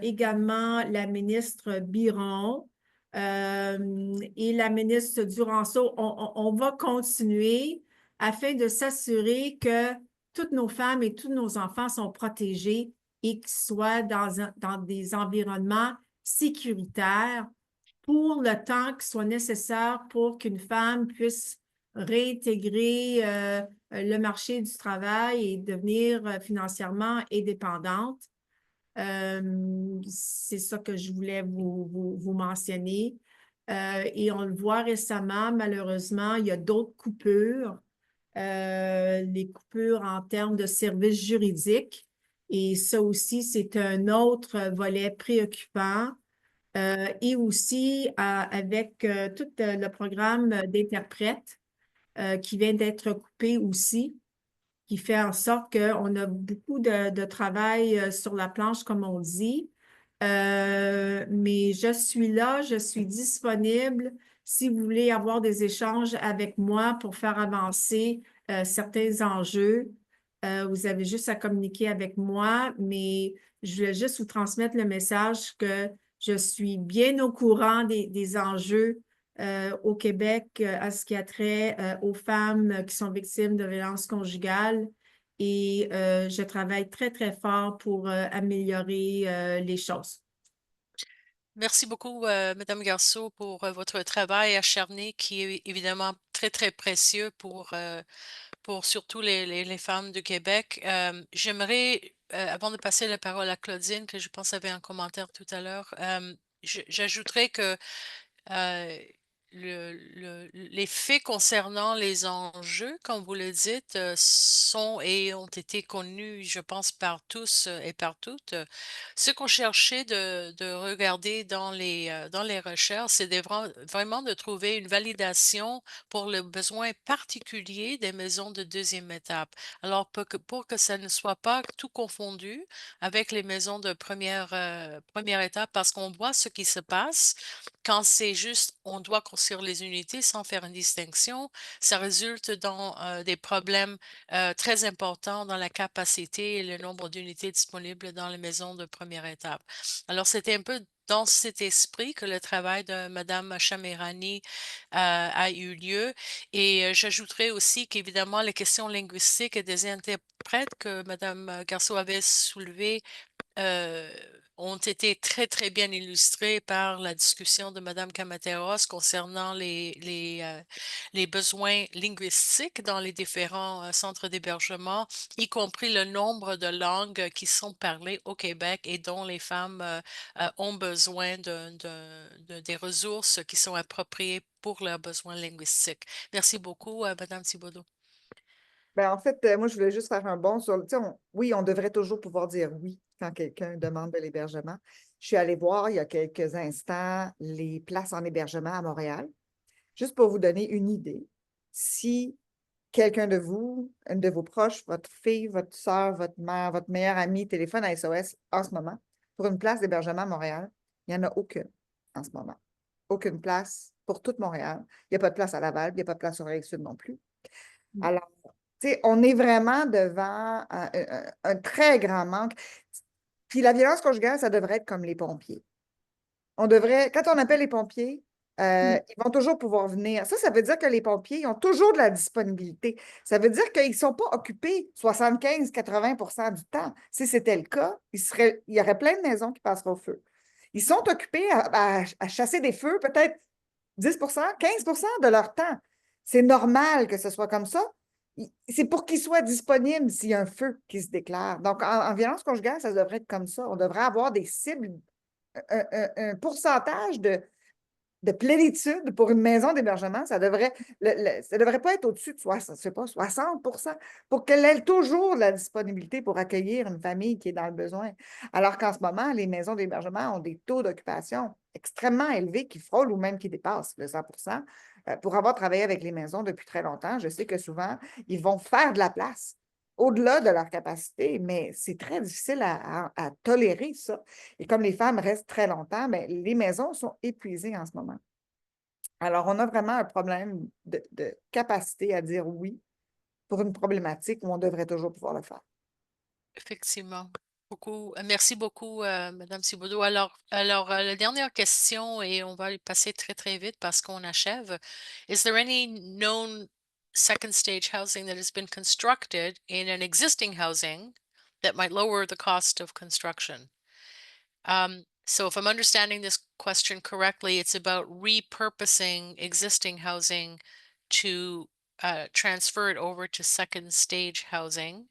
également la ministre Biron et la ministre Duranceau. On va continuer afin de s'assurer que toutes nos femmes et tous nos enfants sont protégés et qu'ils soient dans des environnements sécuritaires pour le temps qui soit nécessaire pour qu'une femme puisse réintégrer le marché du travail et devenir financièrement indépendante. C'est ça que je voulais vous mentionner. Et on le voit récemment, malheureusement, il y a d'autres coupures, les coupures en termes de services juridiques. Et ça aussi, c'est un autre volet préoccupant. Et aussi avec tout le programme d'interprètes qui vient d'être coupé aussi, qui fait en sorte qu'on a beaucoup de travail sur la planche, comme on dit. Mais je suis là, je suis disponible si vous voulez avoir des échanges avec moi pour faire avancer certains enjeux. Vous avez juste à communiquer avec moi, mais je voulais juste vous transmettre le message que je suis bien au courant des enjeux au Québec à ce qui a trait aux femmes qui sont victimes de violences conjugales et je travaille très, très fort pour améliorer les choses. Merci beaucoup, Madame Garceau, pour votre travail acharné qui est évidemment très, très précieux pour surtout les femmes du Québec. J'aimerais, avant de passer la parole à Claudine, que je pense avait un commentaire tout à l'heure, j'ajouterais que euh, les faits concernant les enjeux, comme vous le dites, sont et ont été connus, je pense, par tous et par toutes. Ce qu'on cherchait de regarder dans les recherches, c'est vraiment de trouver une validation pour le besoin particulier des maisons de deuxième étape. Alors, pour que ça ne soit pas tout confondu avec les maisons de première étape, parce qu'on voit ce qui se passe quand c'est juste, on doit construire les unités sans faire une distinction, ça résulte dans des problèmes très importants dans la capacité et le nombre d'unités disponibles dans les maisons de première étape. Alors, c'était un peu dans cet esprit que le travail de Mme Chamirani a eu lieu. Et j'ajouterais aussi qu'évidemment, les questions linguistiques et des interprètes que Mme Garceau avait soulevées euh, ont été très, très bien illustrés par la discussion de Mme Kamateros concernant les besoins linguistiques dans les différents centres d'hébergement, y compris le nombre de langues qui sont parlées au Québec et dont les femmes ont besoin des ressources qui sont appropriées pour leurs besoins linguistiques. Merci beaucoup, Mme Thibodeau. Ben, en fait, moi, je voulais juste faire un bond sur, tu sais, oui, on devrait toujours pouvoir dire oui quand quelqu'un demande de l'hébergement. Je suis allée voir il y a quelques instants les places en hébergement à Montréal, juste pour vous donner une idée. Si quelqu'un de vous, une de vos proches, votre fille, votre soeur, votre mère, votre meilleure amie téléphone à SOS en ce moment pour une place d'hébergement à Montréal, il n'y en a aucune en ce moment. Aucune place pour toute Montréal. Il n'y a pas de place à Laval, il n'y a pas de place sur Rive-Sud non plus. Alors, tu sais, on est vraiment devant un très grand manque. Puis la violence conjugale, ça devrait être comme les pompiers. On devrait, quand on appelle les pompiers, ils vont toujours pouvoir venir. Ça veut dire que les pompiers, ils ont toujours de la disponibilité. Ça veut dire qu'ils ne sont pas occupés 75-80 du temps. Si c'était le cas, il y aurait plein de maisons qui passeraient au feu. Ils sont occupés à chasser des feux peut-être 10%, 15% de leur temps. C'est normal que ce soit comme ça. C'est pour qu'ils soient disponibles s'il y a un feu qui se déclare. Donc, en violence conjugale, ça devrait être comme ça. On devrait avoir des cibles, un pourcentage de plénitude pour une maison d'hébergement. Ça devrait pas être au-dessus de 60% pour qu'elle ait toujours la disponibilité pour accueillir une famille qui est dans le besoin. Alors qu'en ce moment, les maisons d'hébergement ont des taux d'occupation extrêmement élevés qui frôlent ou même qui dépassent le 100%. Pour avoir travaillé avec les maisons depuis très longtemps, je sais que souvent, ils vont faire de la place au-delà de leur capacité, mais c'est très difficile à tolérer ça. Et comme les femmes restent très longtemps, bien, les maisons sont épuisées en ce moment. Alors, on a vraiment un problème de capacité à dire oui pour une problématique où on devrait toujours pouvoir le faire. Effectivement. Merci beaucoup, Madame Thibodeau. La dernière question, et on va y passer très, très vite parce qu'on achève. Is there any known second stage housing that has been constructed in an existing housing that might lower the cost of construction? So if I'm understanding this question correctly, it's about repurposing existing housing to transfer it over to second stage housing.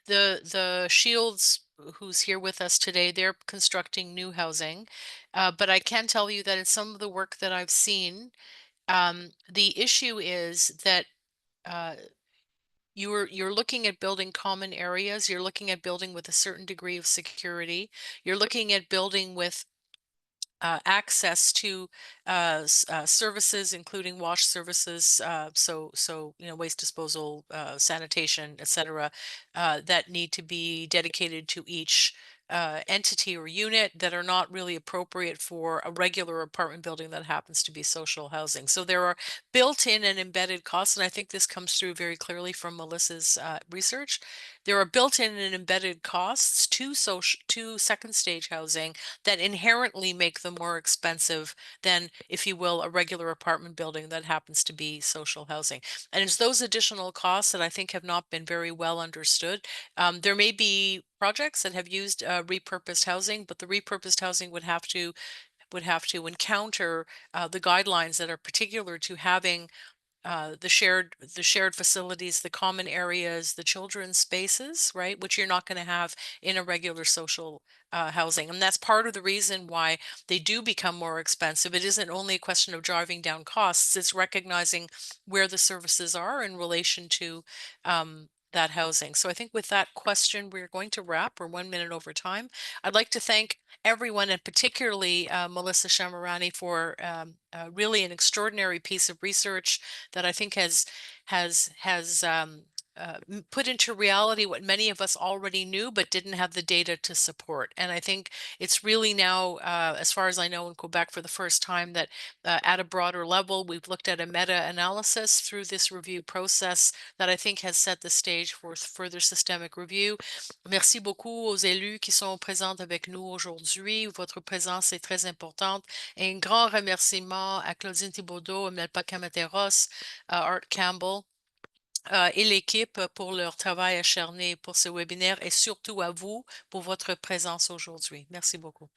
The Shields, who's here with us today, they're constructing new housing. But I can tell you that in some of the work that I've seen, the issue is that you're looking at building common areas, you're looking at building with a certain degree of security, you're looking at building with access to services, including wash services, so waste disposal, sanitation, etc., that need to be dedicated to each entity or unit that are not really appropriate for a regular apartment building that happens to be social housing. So there are built-in and embedded costs, and I think this comes through very clearly from Melissa's research. There are built-in and embedded costs to second stage housing that inherently make them more expensive than, if you will, a regular apartment building that happens to be social housing. And it's those additional costs that I think have not been very well understood. There may be projects that have used repurposed housing, but the repurposed housing would have to encounter the guidelines that are particular to having the shared facilities, the common areas, the children's spaces, right, which you're not going to have in a regular social housing. And that's part of the reason why they do become more expensive. It isn't only a question of driving down costs, it's recognizing where the services are in relation to that housing. So I think with that question, we're going to wrap. We're 1 minute over time. I'd like to thank everyone, and particularly Melissa Chamarani, for really an extraordinary piece of research that I think has put into reality what many of us already knew but didn't have the data to support. And I think it's really now, as far as I know in Quebec for the first time, that at a broader level, we've looked at a meta-analysis through this review process that I think has set the stage for further systemic review. Merci beaucoup aux élus qui sont présents avec nous aujourd'hui. Votre présence est très importante. Et un grand remerciement à Claudine Thibodeau, Melpa Camateros, Art Campbell et l'équipe pour leur travail acharné pour ce webinaire, et surtout à vous pour votre présence aujourd'hui. Merci beaucoup.